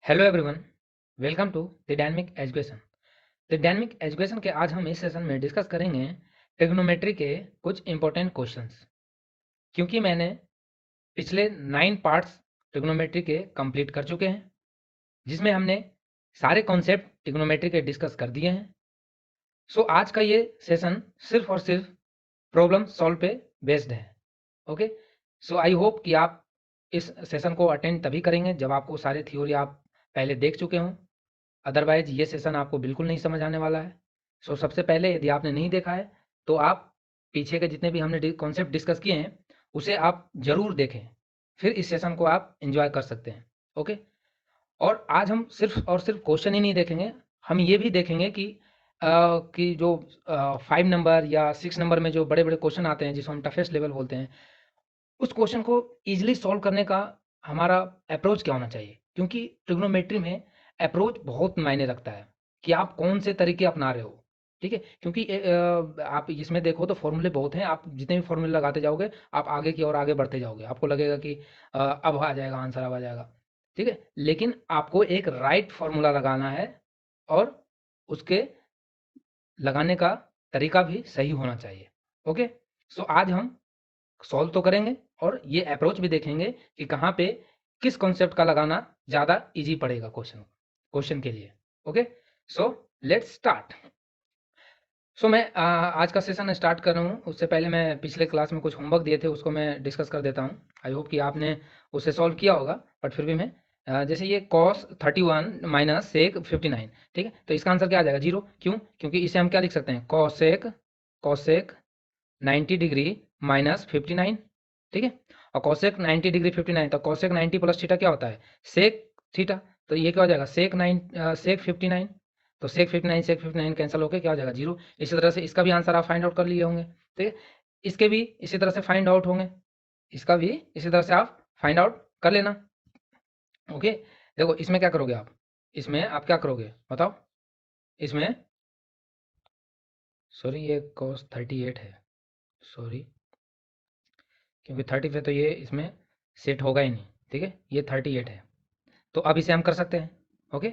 Hello everyone, welcome to the dynamic education. The dynamic education के आज हम इस सेशन में डिस्कस करेंगे ट्रिग्नोमेट्री के कुछ इंपॉर्टेंट क्वेश्चंस। क्योंकि मैंने पिछले 9 पार्ट्स ट्रिग्नोमेट्री के कंप्लीट कर चुके हैं, जिसमें हमने सारे कॉन्सेप्ट ट्रिग्नोमेट्री के डिस्कस कर दिए हैं। सो आज का ये सेशन सिर्फ और सिर्फ प्रॉब्लम सॉल्व पे बेस्ड है। ओके, सो आई होप कि आप इस सेशन को अटेंड तभी करेंगे जब आपको सारे थ्योरी आप पहले देख चुके हों। अदरवाइज ये सेशन आपको बिल्कुल नहीं समझ आने वाला है। सो सबसे पहले यदि आपने नहीं देखा है तो आप पीछे के जितने भी हमने कॉन्सेप्ट डिस्कस किए हैं उसे आप जरूर देखें, फिर इस सेशन को आप एंजॉय कर सकते हैं। ओके, और आज हम सिर्फ और सिर्फ क्वेश्चन ही नहीं देखेंगे, हम ये भी देखेंगे कि जो 5 नंबर या 6 नंबर में जो बड़े बड़े क्वेश्चन आते हैं जिसको हम टफेस्ट लेवल बोलते हैं, उस क्वेश्चन को ईजिली सॉल्व करने का हमारा अप्रोच क्या होना चाहिए। क्योंकि ट्रिग्नोमेट्री में अप्रोच बहुत मायने रखता है कि आप कौन से तरीके अपना रहे हो। ठीक है, क्योंकि आप इसमें देखो तो फॉर्मूले बहुत हैं, आप जितने भी फॉर्मूले लगाते जाओगे आप आगे की ओर आगे बढ़ते जाओगे, आपको लगेगा कि अब आ जाएगा आंसर, अब आ जाएगा। ठीक है, लेकिन आपको एक राइट फॉर्मूला लगाना है और उसके लगाने का तरीका भी सही होना चाहिए। ओके, सो आज हम सॉल्व तो करेंगे और ये अप्रोच भी देखेंगे कि कहाँ पे किस कॉन्सेप्ट का लगाना ज़्यादा इजी पड़ेगा क्वेश्चन क्वेश्चन के लिए। Okay, so let's start. So मैं आज का सेशन स्टार्ट कर रहा हूँ, उससे पहले मैं पिछले क्लास में कुछ होमवर्क दिए थे उसको मैं डिस्कस कर देता हूँ। आई होप कि आपने उसे सॉल्व किया होगा, बट फिर भी मैं जैसे ये cos 31 माइनस सेक 59। ठीक है, तो इसका आंसर क्या आ जाएगा? जीरो। क्यों? क्योंकि इसे हम क्या लिख सकते हैं? Cosec 90 degree minus 59। ठीक है, और कॉसेक 90 डिग्री 59, तो कॉसेक 90 प्लस थीटा क्या होता है? Sec theta. तो ये क्या हो जाएगा? सेक 59। तो सेक 59 कैंसिल होकर क्या हो जाएगा? जीरो। इसी तरह से इसका भी आंसर आप फाइंड आउट कर लिए होंगे। ठीक है, इसके भी इसी तरह से फाइंड आउट होंगे, इसका भी इसी तरह से आप फाइंड आउट कर लेना। ओके, देखो इसमें क्या करोगे आप, इसमें आप क्या करोगे बताओ? इसमें सॉरी, ये कॉस 38 है, सॉरी, क्योंकि 30 पे तो ये इसमें सेट होगा ही नहीं। ठीक है, ये 38 है, तो अब इसे हम कर सकते हैं। ओके,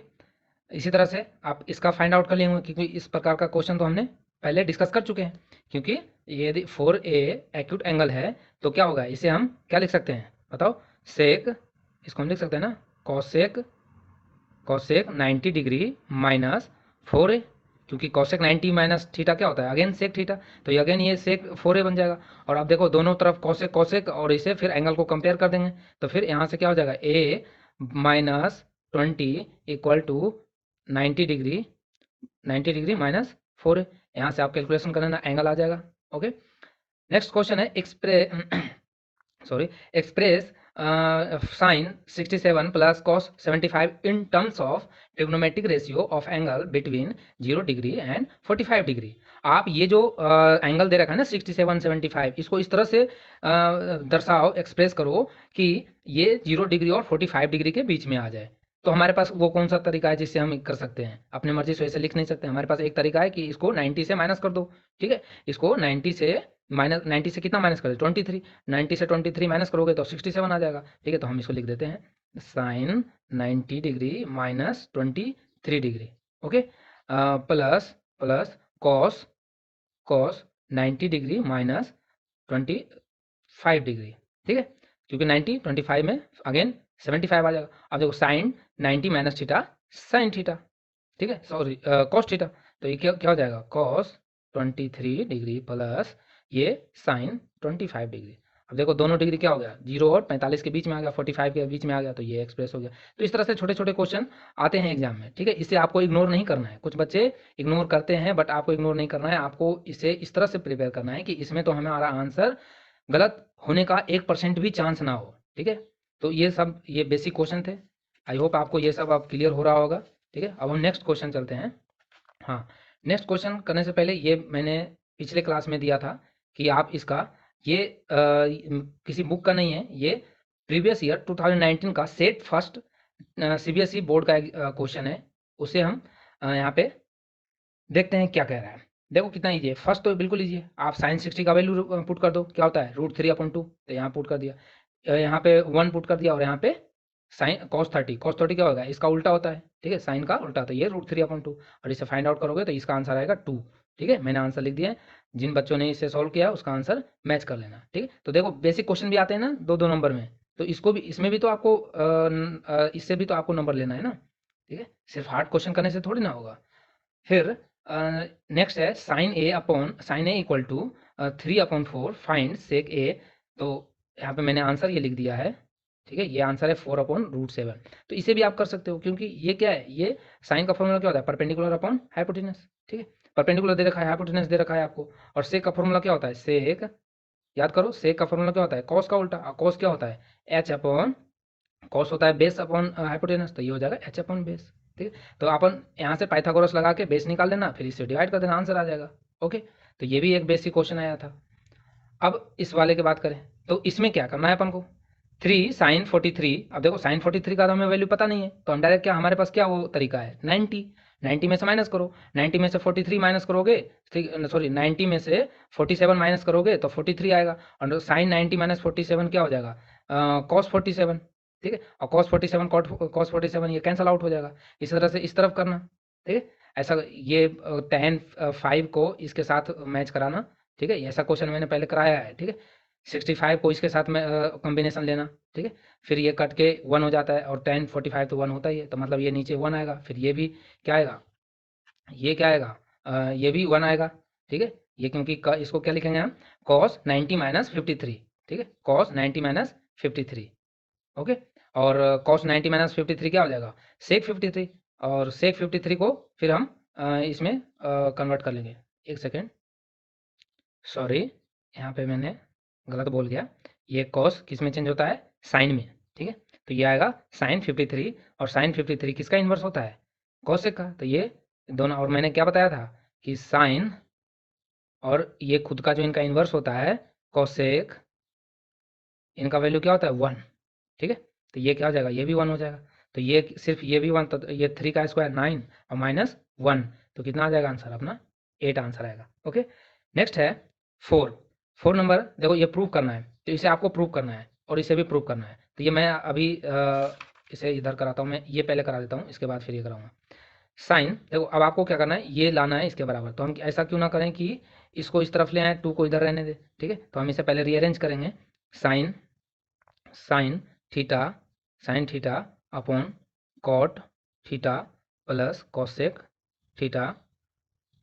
इसी तरह से आप इसका फाइंड आउट कर लेंगे, क्योंकि इस प्रकार का क्वेश्चन तो हमने पहले डिस्कस कर चुके हैं। क्योंकि ये यदि 4A एक्यूट एंगल है तो क्या होगा, इसे हम क्या लिख सकते हैं बताओ? सेक, इसको हम लिख सकते हैं ना, cosec cosec 90 degree minus 4A। क्योंकि कॉसेक 90 माइनस थीटा क्या होता है? Again sec theta. तो ये अगेन ये सेक 4A बन जाएगा। और आप देखो दोनों तरफ कॉसेक कॉसेक और इसे फिर एंगल को कंपेयर कर देंगे, तो फिर यहाँ से क्या हो जाएगा? A minus 20 equal to 90 degree, 90 degree minus 4A। यहाँ से आप कैलकुलेशन कर लेना, एंगल आ जाएगा। ओके, नेक्स्ट क्वेश्चन है express sin 67 plus cos 75 in terms of trigonometric ratio of angle between 0 degree and 45 degree. आप ये जो एंगल दे रखा है ना 67 75, इसको इस तरह से दर्शाओ, एक्सप्रेस करो कि ये 0 डिग्री और 45 डिग्री के बीच में आ जाए। तो हमारे पास वो कौन सा तरीका है जिससे हम कर सकते हैं? अपनी मर्जी से ऐसे लिख नहीं सकते। हमारे पास एक तरीका है कि इसको 90 से माइनस कर दो। ठीक है, इसको 90 से माइनस, 90 से कितना माइनस करें? 23। 90 से 23 माइनस करोगे तो 67 आ जाएगा। ठीक है, तो हम इसको लिख देते हैं sine 90 degree minus 23 degree. Okay, plus plus cos cos 90 degree minus 25 degree. ठीक है, क्योंकि 90 25 में अगेन 75 आ जाएगा। अब देखो sine 90 minus theta sine theta. ठीक है, सॉरी कॉस थीटा। तो ये क्या क्या हो जाएगा? कॉस 23 डिग्री प्लस ये साइन 25 डिग्री। अब देखो दोनों डिग्री क्या हो गया? 0 और 45 के बीच में आ गया, 45 के बीच में आ गया, तो ये एक्सप्रेस हो गया। तो इस तरह से छोटे छोटे क्वेश्चन आते हैं एग्जाम में। ठीक है, इसे आपको इग्नोर नहीं करना है। कुछ बच्चे इग्नोर करते हैं, बट आपको इग्नोर नहीं करना है, आपको इसे इस तरह से प्रिपेयर करना है कि इसमें तो हमारा आंसर गलत होने का 1% भी चांस ना हो। ठीक है, तो ये बेसिक क्वेश्चन थे। आई होप आपको ये सब अब क्लियर हो रहा होगा। ठीक है, अब हम नेक्स्ट क्वेश्चन चलते हैं। हाँ, नेक्स्ट क्वेश्चन करने से पहले ये मैंने पिछले क्लास में दिया था कि आप इसका ये किसी बुक का नहीं है, ये प्रीवियस ईयर 2019 का सेट फर्स्ट सीबीएसई बोर्ड का क्वेश्चन है। उसे हम यहाँ पे देखते हैं क्या कह रहा है। देखो कितना ईजी है, फर्स्ट तो बिल्कुल ईजी है। आप साइन 60 का वैल्यू पुट कर दो, क्या होता है? √3/2। तो यहाँ पुट कर दिया, यहाँ पे 1 पुट कर दिया और यहाँ पे साइन कॉस 30 क्या होगा, इसका उल्टा होता है, ठीक है, साइन का उल्टा होता है, ये √3/2, और इसे फाइंड आउट करोगे तो इसका आंसर आएगा 2। ठीक है, मैंने आंसर लिख दिया है, जिन बच्चों ने इसे सॉल्व किया उसका आंसर मैच कर लेना। ठीक है, तो देखो बेसिक क्वेश्चन भी आते हैं ना 2-2 नंबर में, तो इसको भी, इसमें भी तो आपको इससे भी तो आपको नंबर लेना है ना। ठीक है, सिर्फ हार्ड क्वेश्चन करने से थोड़ी ना होगा। फिर नेक्स्ट है sine A equal to 3/4 find sec A. तो यहाँ पे मैंने आंसर ये लिख दिया है। ठीक है, ये आंसर है 4/√7। तो इसे भी आप कर सकते हो, क्योंकि ये क्या है, ये साइन का फॉर्मूला क्या होता है, परपेंडिकुलर अपॉन हाइपोटेनस। ठीक है, परपेंडिकुलर दे रखा है, हाइपोटेनस दे रखा है आपको, और सेक का फॉर्मूला क्या होता है, सेक, याद करो, सेक का फॉर्मूला क्या होता है, कॉस का उल्टा, कॉस क्या होता है, एच अपॉन, कॉस होता है बेस अपॉन हाइपोटेनस, तो ये हो जाएगा एच अपॉन बेस। ठीक है, तो अपन यहाँ से पाइथागोरस लगा के बेस निकाल देना, फिर इससे डिवाइड कर देना, आंसर आ जाएगा। ओके, तो ये भी एक बेसिक क्वेश्चन आया था। अब इस वाले की बात करें तो इसमें क्या करना है अपन को, 3 sin 43। अब देखो sin 43 का तो हमें वैल्यू पता नहीं है, तो हम डायरेक्ट क्या, हमारे पास क्या वो तरीका है, 90 में से माइनस करो, 90 में से 43 माइनस करोगे, सॉरी 90 में से 47 माइनस करोगे तो 43 आएगा, और साइन 90 माइनस 47 क्या हो जाएगा, कॉस 47। ठीक है, और कॉस 47 ये कैंसल आउट हो जाएगा। इस तरह से इस तरफ करना। ठीक है, ऐसा ये tan 5 को इसके साथ मैच कराना। ठीक है, ऐसा क्वेश्चन मैंने पहले कराया है। ठीक है, 65 को इसके साथ में कॉम्बिनेशन लेना। ठीक है, फिर ये कट के 1 हो जाता है, और tan 45 तो 1 होता ही है, तो मतलब ये नीचे 1 आएगा, फिर ये भी क्या आएगा, ये क्या आएगा, ये भी 1 आएगा। ठीक है, ये क्योंकि इसको क्या लिखेंगे हम, cos 90 माइनस 53। ठीक है, cos 90 माइनस 53। ओके, और cos 90 माइनस 53 क्या हो जाएगा, sec 53, और sec 53 को फिर हम इसमें कन्वर्ट कर लेंगे। एक सेकेंड, सॉरी, यहाँ पे मैंने गलत बोल गया, ये कॉस किस में चेंज होता है, साइन में। ठीक है, तो ये आएगा साइन 53, और साइन 53 किसका इन्वर्स होता है, कॉसेक का, तो ये दोनों, और मैंने क्या बताया था कि साइन और ये खुद का जो इनका इन्वर्स होता है कॉसेक, इनका वैल्यू क्या होता है, 1। ठीक है, तो ये क्या हो जाएगा, ये भी 1 हो जाएगा, तो ये सिर्फ ये भी 1, तो ये 3 का स्क्वायर 9 और माइनस 1, तो कितना आ जाएगा आंसर अपना, 8 आंसर आएगा। ओके, नेक्स्ट है 4 नंबर। देखो ये प्रूव करना है, तो इसे आपको प्रूव करना है और इसे भी प्रूव करना है, तो ये मैं अभी इसे इधर कराता हूँ, मैं ये पहले करा देता हूँ, इसके बाद फिर ये कराऊंगा। साइन, देखो अब आपको क्या करना है, ये लाना है इसके बराबर, तो हम ऐसा क्यों ना करें कि इसको इस तरफ ले आए, 2 को इधर रहने दे। ठीक है, तो हम इसे पहले रीअरेंज करेंगे, sine sine theta sine theta upon cot theta plus cosec theta,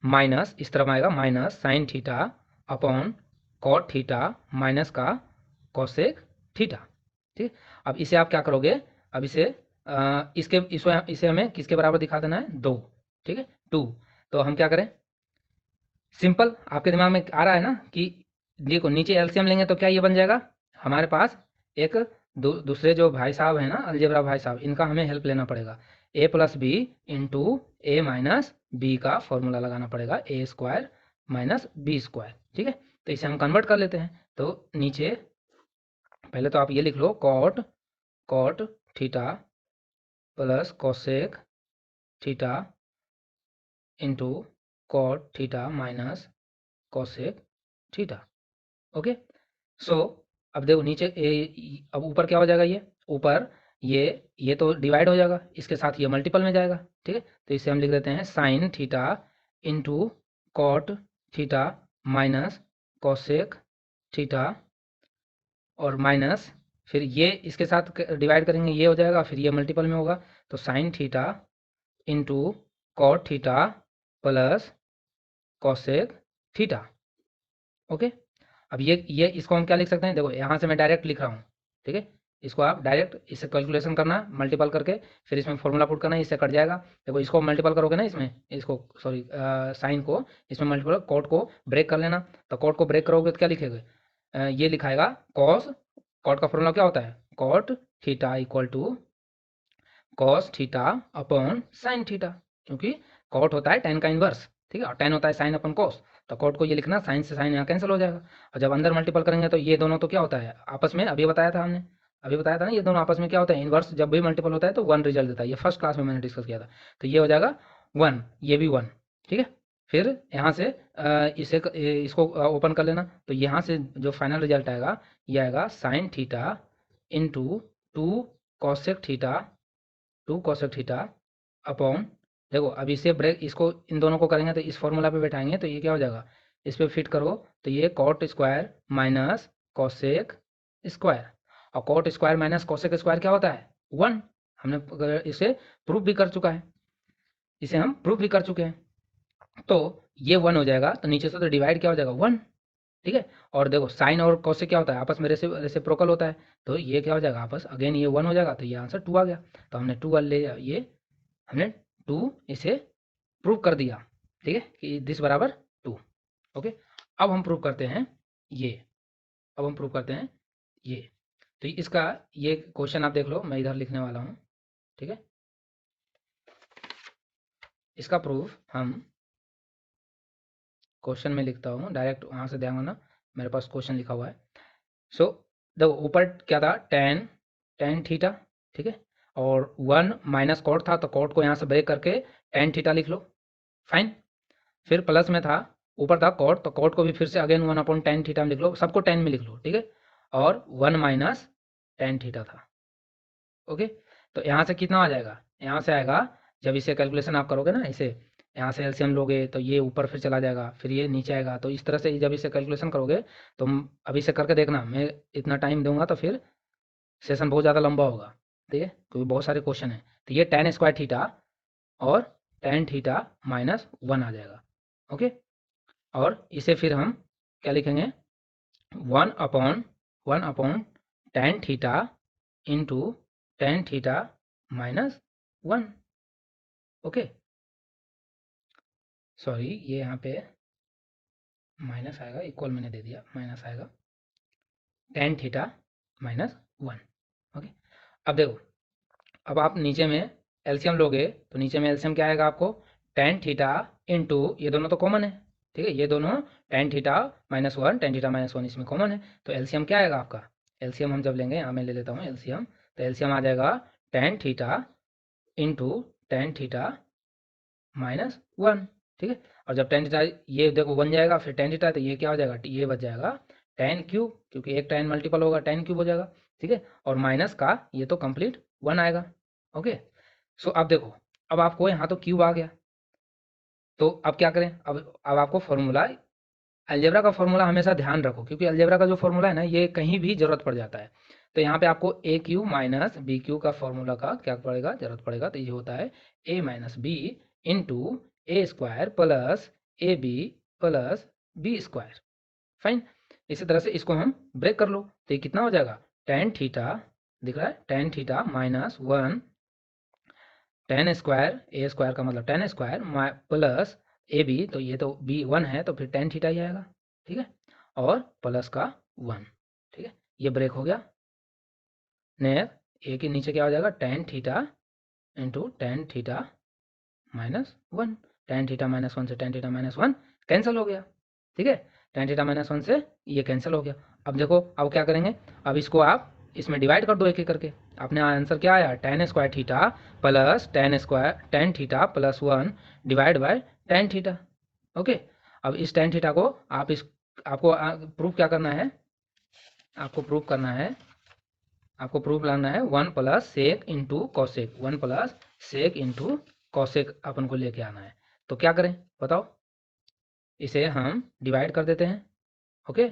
minus इस तरफ आएगा minus sine theta upon cot theta minus का कॉसेक थीटा। ठीक, अब इसे आप क्या करोगे, अब इसे इसे हमें किसके बराबर दिखा देना है, 2। ठीक है, 2, तो हम क्या करें, सिंपल, आपके दिमाग में आ रहा है ना कि देखो नीचे एलसीएम लेंगे तो क्या ये बन जाएगा, हमारे पास एक दूसरे जो भाई साहब हैं ना, अलजेब्रा भाई साहब, इनका हमें हेल्प लेना पड़ेगा, a plus B into A minus B का फॉर्मूला लगाना पड़ेगा, A square minus B square. ठीक है, तो इसे हम कन्वर्ट कर लेते हैं, तो नीचे पहले तो आप ये लिख लो, cot cot theta plus cosec theta into cot theta minus cosec theta. Okay, so अब देखो नीचे अब ऊपर क्या हो जाएगा, ये ऊपर ये तो डिवाइड हो जाएगा, इसके साथ ये मल्टीपल में जाएगा। ठीक है, तो इसे हम लिख देते हैं sine theta into cot theta minus cosec theta, और माइनस फिर ये इसके साथ डिवाइड करेंगे, ये हो जाएगा, फिर ये मल्टीपल में होगा, तो sine theta into cot theta plus cosec theta. Okay, अब ये इसको हम क्या लिख सकते हैं, देखो यहाँ से मैं डायरेक्ट लिख रहा हूँ। ठीक है, इसको आप डायरेक्ट इससे कैलकुलेशन करना, मल्टीपल करके फिर इसमें फॉर्मूला पुट करना, इससे कट जाएगा। देखो इसको मल्टीपल करोगे ना, इसमें इसको सॉरी साइन को इसमें मल्टीपल, कॉट को ब्रेक कर लेना, तो कॉट को ब्रेक करोगे तो क्या लिखेगा, ये लिखाएगा कॉस, कॉट का फॉर्मूला क्या होता है, cot theta equal to cos theta upon sine theta, क्योंकि कॉट होता है टेन का इनवर्स। ठीक है, और टेन होता है साइन अपन कॉस, तो कॉट को ये लिखना, साइन से साइन यहाँ कैंसिल हो जाएगा, और जब अंदर मल्टीपल करेंगे तो ये दोनों तो क्या होता है आपस में, अभी बताया था हमने, अभी बताया था ना, ये दोनों आपस में क्या होता है, इनवर्स जब भी मल्टीपल होता है तो 1 रिजल्ट देता है, ये फर्स्ट क्लास में मैंने डिस्कस किया था, तो ये हो जाएगा 1, ये भी 1। ठीक है, फिर यहाँ से इसको ओपन कर लेना, तो यहाँ से जो फाइनल रिजल्ट आएगा, ये आएगा sign theta into 2 cosec theta two cosec theta upon, देखो अब इसे ब्रेक, इसको इन दोनों को करेंगे तो इस फॉर्मूला पे बैठाएंगे तो ये क्या हो जाएगा, इस पे फिट करो तो ये cot square minus cosec square, और cot square minus cosec square क्या होता है 1। हमने इसे प्रूफ भी कर चुका है, इसे हम प्रूफ भी कर चुके हैं। तो ये 1 हो जाएगा, तो नीचे से तो डिवाइड क्या हो जाएगा 1, ठीक है। और देखो साइन और कॉसेक क्या होता है, आपस में रेसिप्रोकल होता है, तो ये क्या हो जाएगा आपस, अगेन ये 1 हो जाएगा, तो ये आंसर 2 आ गया। तो हमने 2 ले, ये हमने 2 इसे प्रूव कर दिया, ठीक है, कि दिस बराबर 2। ओके, अब हम प्रूव करते हैं ये, अब हम प्रूव करते हैं ये। तो इसका ये क्वेश्चन आप देख लो, मैं इधर लिखने वाला हूँ, ठीक है। इसका प्रूफ हम क्वेश्चन में लिखता हूँ, डायरेक्ट वहाँ से ध्यान देना, मेरे पास क्वेश्चन लिखा हुआ है। सो देखो ऊपर क्या था, टेन थीटा, ठीक है, और 1 माइनस कॉट था, तो कॉट को यहाँ से ब्रेक करके टेन थीटा लिख लो, फाइन। फिर प्लस में था, ऊपर था कॉट, तो कॉट को भी फिर से अगेन 1 अपॉन टेन थीटा में लिख लो, सबको 10 में लिख लो, ठीक है, और 1 माइनस टेन थीटा था। ओके, तो यहाँ से कितना आ जाएगा, यहाँ से आएगा, जब इसे कैलकुलेशन आप करोगे ना, इसे यहाँ से एलसीएम लोगे तो ये ऊपर फिर चला जाएगा, फिर ये नीचे आएगा, तो इस तरह से जब इसे कैलकुलेशन करोगे तो अभी से करके देखना, मैं इतना टाइम दूंगा तो फिर सेशन बहुत ज़्यादा लंबा होगा, ठीक है, क्योंकि बहुत सारे क्वेश्चन हैं। तो ये टेन स्क्वायर थीटा और टेन थीटा माइनस 1 आ जाएगा। ओके, और इसे फिर हम क्या लिखेंगे, 1 upon tan theta into tan theta minus 1। Okay, sorry ये यहाँ पे माइनस आएगा, इक्वल मैंने दे दिया, माइनस आएगा टेन थीटा माइनस 1। ओके, अब देखो, अब आप नीचे में एलसीएम लोगे तो नीचे में एलसीएम क्या आएगा आपको, टेन थीटा इंटू, ये दोनों तो कॉमन है, ठीक है, ये दोनों ten theta minus 1, ten theta minus 1 इसमें कॉमन है, तो एलसीएम क्या आएगा आपका, एलसीएम हम जब लेंगे, यहाँ मैं ले लेता हूँ एलसीएम, तो एलसीएम आ जाएगा tan theta into tan theta minus 1, ठीक है। और जब टेन थीटा ये देखो बन जाएगा, फिर टेन थीटा तो ये क्या हो जाएगा, ये बच जाएगा टेन क्यूब, क्योंकि एक टेन मल्टीपल होगा टेन क्यूब हो जाएगा, ठीक है, और माइनस का ये तो कंप्लीट 1 आएगा। ओके, सो अब देखो, अब आपको यहाँ तो क्यूब आ गया, तो अब क्या करें, अब आपको फॉर्मूला, अलजेब्रा का फॉर्मूला हमेशा ध्यान रखो, क्योंकि अलजेब्रा का जो फॉर्मूला है ना, ये कहीं भी जरूरत पड़ जाता है। तो यहाँ पे आपको A cube minus B cube का फॉर्मूला का क्या पड़ेगा, जरूरत पड़ेगा, तो ये होता है A minus B into A square plus A B plus B square, fine. इसी तरह से इसको हम ब्रेक कर लो, तो ये कितना हो जाएगा, टेन थीटा, दिख रहा है, tan theta minus 1, tan square, A square का मतलब tan square plus A B, तो ये तो बी 1 है, तो फिर टेन थीटा ही आएगा, ठीक है, और प्लस का 1, ठीक है, ये ब्रेक हो गया। नेक्स्ट ए के नीचे क्या हो जाएगा, tan theta into tan theta minus 1, ten theta minus 1 से टेन थीटा माइनस 1 कैंसिल हो गया, ठीक है, टेन थीटा माइनस 1 से ये कैंसिल हो गया। अब देखो, अब क्या करेंगे, अब इसको आप इसमें डिवाइड कर दो एक एक करके, अपने आंसर क्या आया, ten square theta plus ten square ten theta plus 1 divide by tan theta. Okay, अब इस टेन थीटा को आप इस, आपको प्रूफ क्या करना है, आपको प्रूफ करना है, आपको प्रूफ लाना है 1 plus sec into cosec, 1 plus sec into cosec अपन को लेके आना है। तो क्या करें बताओ, इसे हम डिवाइड कर देते हैं। ओके,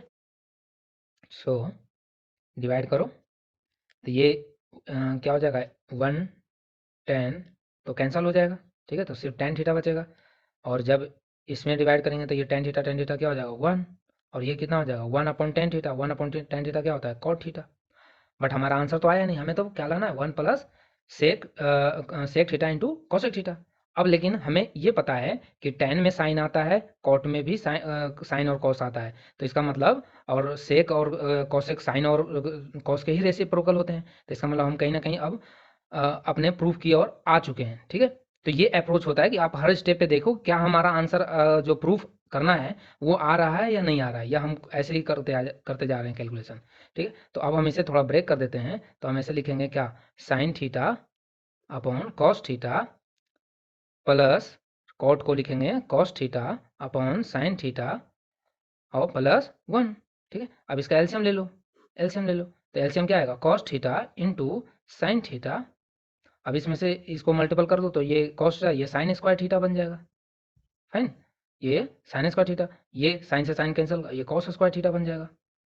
सो डिवाइड करो, तो ये क्या हो जाएगा, 1 10 तो कैंसिल हो जाएगा, ठीक है, तो सिर्फ टेन थीटा बचेगा, और जब इसमें डिवाइड करेंगे तो ये टेन थीटा क्या हो जाएगा 1, और ये कितना हो जाएगा 1 upon tan theta, 1 upon tan theta क्या होता है कॉट थीटा। बट हमारा आंसर तो आया नहीं, हमें तो क्या लाना है 1 plus sec sec theta into cosec theta. अब लेकिन हमें ये पता है कि टेन में साइन आता है, कॉट में भी साइन और कॉस आता है, तो इसका मतलब, और सेक और कॉसेक साइन और कॉस के ही रेसिप्रोकल होते हैं, तो इसका मतलब हम कहीं ना कहीं अब अपने प्रूफ की ओर आ चुके हैं, ठीक है। तो ये अप्रोच होता है कि आप हर स्टेप पे देखो क्या हमारा आंसर जो प्रूफ करना है वो आ रहा है या नहीं आ रहा है, या हम ऐसे ही करते जा रहे हैं कैलकुलेशन, ठीक है। तो अब हम इसे थोड़ा ब्रेक कर देते हैं, तो हम ऐसे लिखेंगे क्या, sine theta upon cos theta plus, cot को लिखेंगे cos theta upon sine theta और प्लस 1, ठीक है। अब इसका एलसीएम ले लो, एलसीएम ले लो, तो एलसीएम क्या आएगा, cos theta into sine theta. अब इसमें से इसको मल्टीपल कर दो तो ये कॉस थीटा, ये साइन स्क्वायर थीटा बन जाएगा। फाइन, ये साइन स्क्वायर थीटा, ये साइन से साइन कैंसिल, ये कॉस स्क्वायर थीटा बन जाएगा,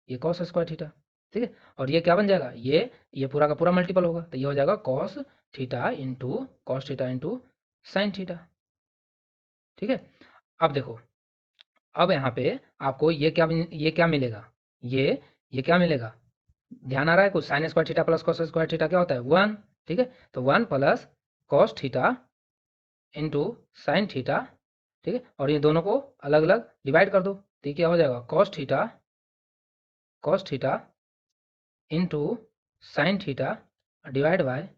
ये कॉस स्क्वायर थीटा। ठीक है, और ये क्या बन जाएगा, ये पूरा का पूरा मल्टीपल होगा, तो ये हो जाएगा cos theta into sine theta. ठीक है, अब देखो, अब यहाँ पे आपको ये क्या मिलेगा, ये क्या मिलेगा, ध्यान आ रहा है कुछ, sign square theta plus cos square theta क्या होता है, 1। ठीक है, तो 1 plus cos theta into sine theta. ठीक है, और ये दोनों को अलग अलग डिवाइड कर दो, तो ये क्या हो जाएगा, cos theta into sine theta divide by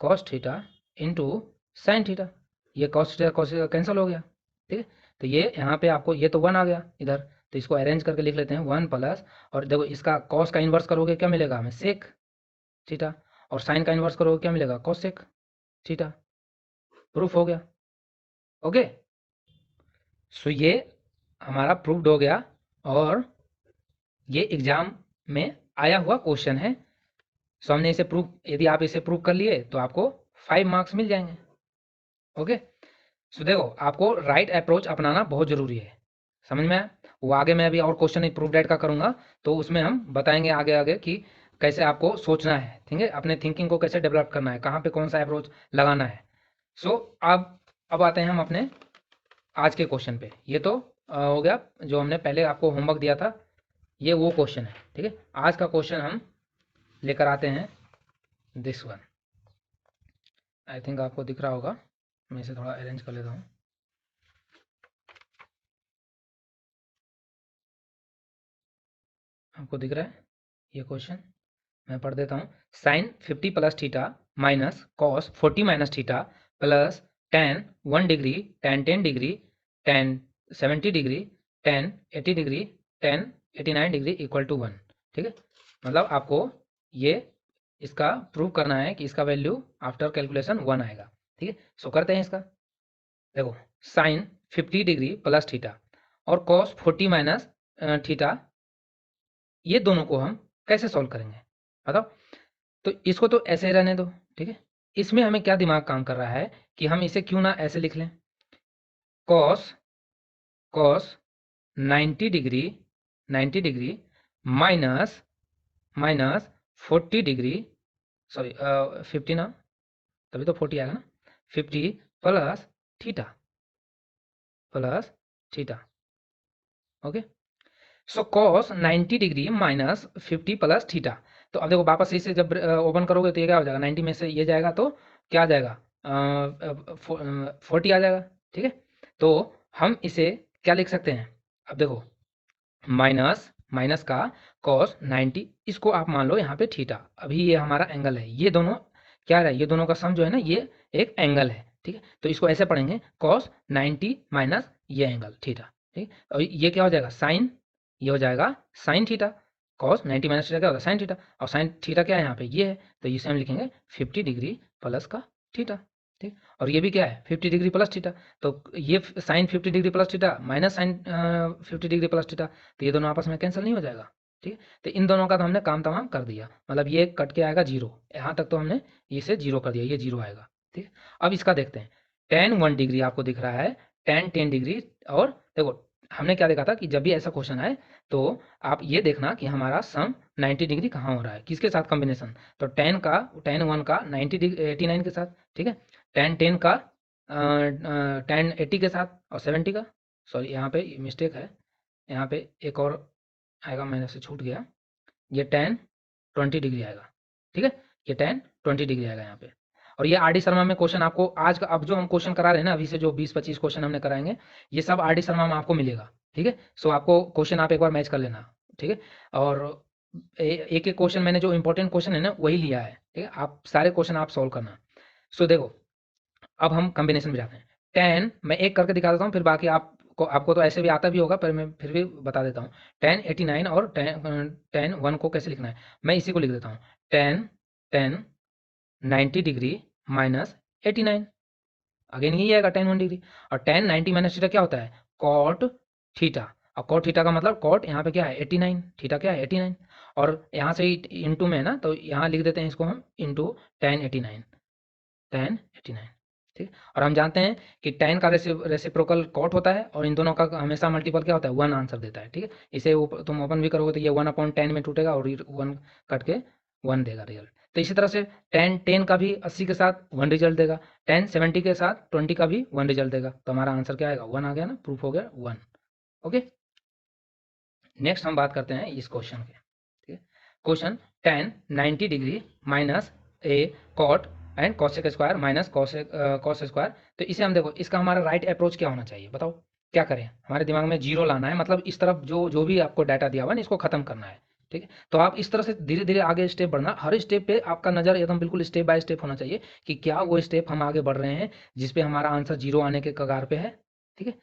cos theta into sine theta. ये कॉस थीटा कैंसिल हो गया। ठीक है, तो ये यहाँ पे आपको, ये तो 1 आ गया इधर, तो इसको अरेंज करके लिख लेते हैं 1 प्लस, और देखो इसका कॉस का इन्वर्स करोगे क्या मिलेगा हमें, सेक थीटा, और साइन का इन्वर्स करोगे क्या मिलेगा, कॉसेक थीटा। प्रूफ हो गया। ओके, सो ये हमारा प्रूफ्ड हो गया, और ये एग्जाम में आया हुआ क्वेश्चन है। सो हमने इसे प्रूफ, यदि आप इसे प्रूफ कर लिए तो आपको 5 मार्क्स मिल जाएंगे। ओके, सो देखो, आपको राइट अप्रोच अपनाना बहुत जरूरी है, समझ में आया। वो आगे मैं अभी और क्वेश्चन प्रूफ डेट का करूंगा, तो उसमें हम बताएंगे आगे आगे कि कैसे आपको सोचना है, ठीक है, अपने थिंकिंग को कैसे डेवलप करना है, कहाँ पे कौन सा अप्रोच लगाना है। सो अब आते हैं हम अपने आज के क्वेश्चन पे। ये तो हो गया जो हमने पहले आपको होमवर्क दिया था, ये वो क्वेश्चन है। ठीक है, आज का क्वेश्चन हम लेकर आते हैं दिस वन। आई थिंक आपको दिख रहा होगा, मैं इसे थोड़ा अरेंज कर लेता हूँ। आपको दिख रहा है ये क्वेश्चन, मैं पढ़ देता हूँ। Sine 50 plus theta minus cos 40 minus theta plus tan 1 degree, tan 10 degree, tan 70 degree, tan 80 degree, tan 89 degree equal to 1। ठीक है, मतलब आपको ये इसका प्रूव करना है कि इसका वैल्यू आफ्टर कैलकुलेशन 1 आएगा। ठीक है, सो करते हैं इसका। देखो, साइन 50 डिग्री प्लस थीटा और कॉस 40 माइनस थीटा, ये दोनों को हम कैसे सॉल्व करेंगे बताओ। तो इसको तो ऐसे रहने दो। ठीक है, इसमें हमें क्या दिमाग काम कर रहा है कि हम इसे क्यों ना ऐसे लिख लें, cos cos 90 degree minus minus 40 degree, sorry 50 ना, तभी तो 40 आएगा ना, 50 plus theta plus theta. Okay, so cos 90 degree minus 50 plus theta. तो अब देखो वापस इसे जब ओपन करोगे तो ये क्या हो जाएगा, 90 में से ये जाएगा तो क्या आ जाएगा, 40 आ जाएगा। ठीक है, तो हम इसे क्या लिख सकते हैं, अब देखो, माइनस माइनस का कॉस 90, इसको आप मान लो यहाँ पे थीटा, अभी ये हमारा एंगल है, ये दोनों क्या है, ये दोनों का सम जो है ना, ये एक एंगल है। ठीक है, तो इसको ऐसे पढ़ेंगे, कॉस 90 माइनस ये एंगल थीटा। ठीक, और ये क्या हो जाएगा, साइन, ये हो जाएगा sine theta, cos 90 minus theta क्या होगा, साइन थीटा, और साइन थीटा क्या है यहाँ पे, ये है, तो इसे हम लिखेंगे 50 डिग्री प्लस का थीटा। ठीक, और ये भी क्या है, 50 डिग्री प्लस थीटा, तो ये sine 50 degree plus theta minus sine 50 degree plus theta, तो ये दोनों आपस में कैंसिल नहीं हो जाएगा। ठीक है, तो इन दोनों का तो हमने काम तमाम कर दिया, मतलब ये कट के आएगा जीरो, यहाँ तक तो हमने इसे जीरो कर दिया, ये जीरो आएगा। ठीक है, अब इसका देखते हैं, टेन 1 डिग्री आपको दिख रहा है, टेन 10 डिग्री, और देखो हमने क्या देखा था कि जब भी ऐसा क्वेश्चन आए तो आप ये देखना कि हमारा सम 90 डिग्री कहाँ हो रहा है, किसके साथ कॉम्बिनेशन, तो टेन 1 का 90 डिग्री 89 के साथ। ठीक है, टेन 10 का टेन 80 के साथ, और 70 का, सॉरी यहाँ पे मिस्टेक है, यहाँ पे एक और आएगा, मैंने से छूट गया, ये टेन 20 डिग्री आएगा। ठीक है, ये टेन 20 डिग्री आएगा यहाँ पे। और ये आर डी शर्मा में क्वेश्चन आपको आज का, अब जो हम क्वेश्चन करा रहे हैं ना, अभी से जो 20-25 क्वेश्चन हमने कराएंगे, ये सब आर डी शर्मा में आपको मिलेगा। ठीक है, सो आपको क्वेश्चन आप एक बार मैच कर लेना। ठीक है, और एक एक क्वेश्चन मैंने जो इंपॉर्टेंट क्वेश्चन है ना वही लिया है। ठीक है, आप सारे क्वेश्चन आप सॉल्व करना। सो देखो, अब हम कॉम्बिनेशन में जाते हैं, टेन मैं एक करके दिखा देता हूँ, फिर बाकी आपको तो ऐसे भी आता भी होगा, पर मैं फिर भी बता देता हूँ। टेन 89 और टेन 1 को कैसे लिखना है, मैं इसी को लिख देता हूँ, ten ten 90 degree minus 89, again यही आएगा टेन 1 डिग्री, और टेन 90 माइनस थीटा क्या होता है, कॉट थीटा, और कॉट थीटा का मतलब कॉट यहाँ पे क्या है 89, थीटा क्या है 89, और यहाँ से इंटू में है ना, तो यहाँ लिख देते हैं इसको हम इंटू tan 89, tan 89, ठीक। और हम जानते हैं कि tan का रेसिप्रोकल कॉट होता है, और इन दोनों का हमेशा मल्टीपल क्या होता है 1 आंसर देता है, ठीक है। इसे तुम ओपन भी करोगे तो ये 1/10 में टूटेगा और 1 कट के 1 देगा रिजल्ट। तो इसी तरह से tan 10 का भी 80 के साथ 1 रिजल्ट देगा, tan 70 के साथ 20 का भी 1 रिजल्ट देगा। तो हमारा आंसर क्या आएगा 1 आ गया ना, प्रूफ हो गया 1। ओके, नेक्स्ट हम बात करते हैं इस क्वेश्चन के, ठीक है। Question tan 90 degree minus A cot and cosec square minus cos square. तो इसे हम देखो, इसका हमारा राइट अप्रोच क्या होना चाहिए बताओ, क्या करें। हमारे दिमाग में जीरो लाना है, मतलब इस तरफ जो जो भी आपको डाटा दिया हुआ है ना, इसको खत्म करना है, ठीक है। तो आप इस तरह से धीरे धीरे आगे स्टेप बढ़ना, हर स्टेप पे आपका नज़र एकदम बिल्कुल स्टेप बाय स्टेप होना चाहिए कि क्या वो स्टेप हम आगे बढ़ रहे हैं जिसपे हमारा आंसर जीरो आने के कगार पे है, ठीक है।